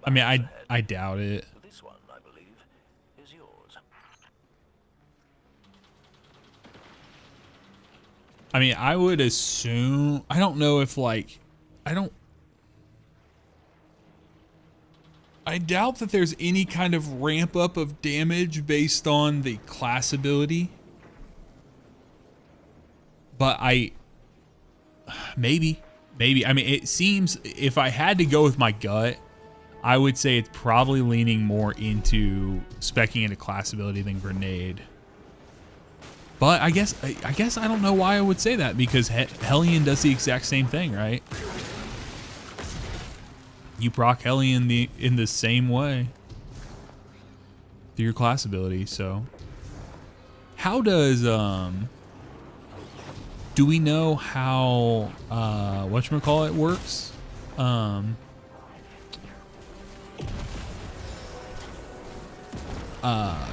I mean, I doubt it. This one, I believe, is yours. I mean, I would assume, I don't know if like, I doubt that there's any kind of ramp up of damage based on the class ability. But maybe. I mean, it seems, if I had to go with my gut, I would say it's probably leaning more into speccing into class ability than grenade. But I guess I don't know why I would say that, because Hellion does the exact same thing, right? You proc Hellion in the same way through your class ability. So how does do we know how whatchamacallit works?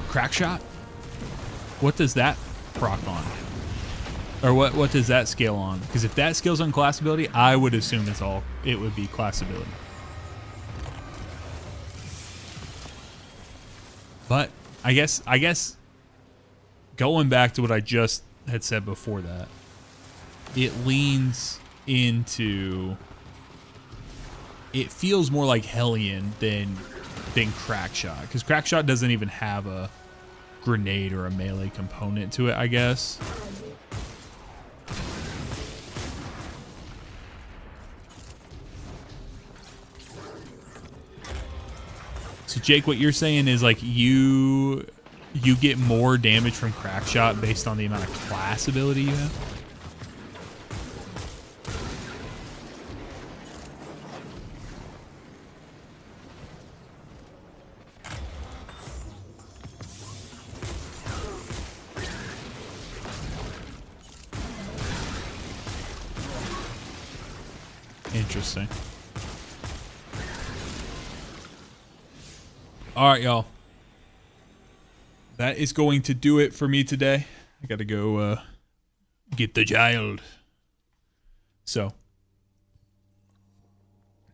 Crack shot? What does that proc on? Or what does that scale on? Because if that scales on class ability, I would assume it would be class ability. But I guess going back to what I just had said before that, it leans into, it feels more like Hellion than Crackshot, because Crackshot doesn't even have a grenade or a melee component to it, I guess. So Jake, what you're saying is like you get more damage from Crackshot based on the amount of class ability you have? Interesting. All right, y'all. That is going to do it for me today. I got to go get the child. So,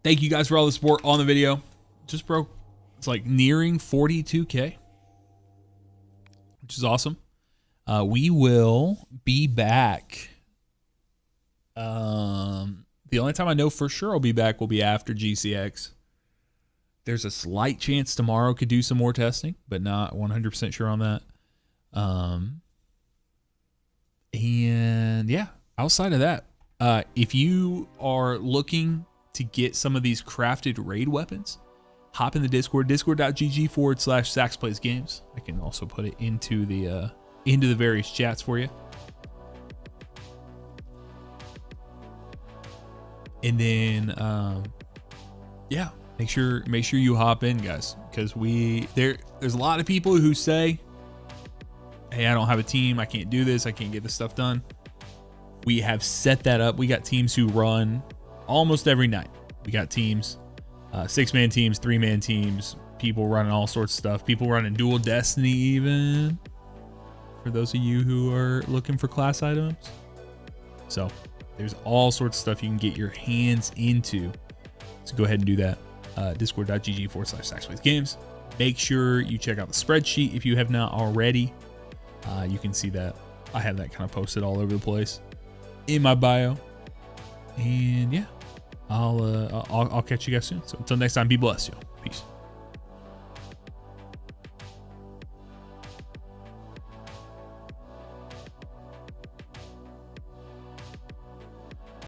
thank you guys for all the support on the video. Just broke. It's like nearing 42K, which is awesome. We will be back. The only time I know for sure I'll be back will be after GCX. There's a slight chance tomorrow could do some more testing, but not 100% sure on that. And yeah, outside of that, if you are looking to get some of these crafted raid weapons, hop in the Discord, discord.gg/SaxPlaysGames. I can also put it into the various chats for you. And then, yeah. Make sure you hop in, guys, because there's a lot of people who say, hey, I don't have a team, I can't do this, I can't get this stuff done. We have set that up. We got teams who run almost every night. We got teams, 6-man teams, 3-man teams, people running all sorts of stuff, people running dual destiny even, for those of you who are looking for class items. So there's all sorts of stuff you can get your hands into. So go ahead and do that. Discord.gg/SaxPlaysGames. Make sure you check out the spreadsheet if you have not already. You can see that I have that kind of posted all over the place in my bio. And yeah, I'll catch you guys soon. So until next time, be blessed, y'all. Peace.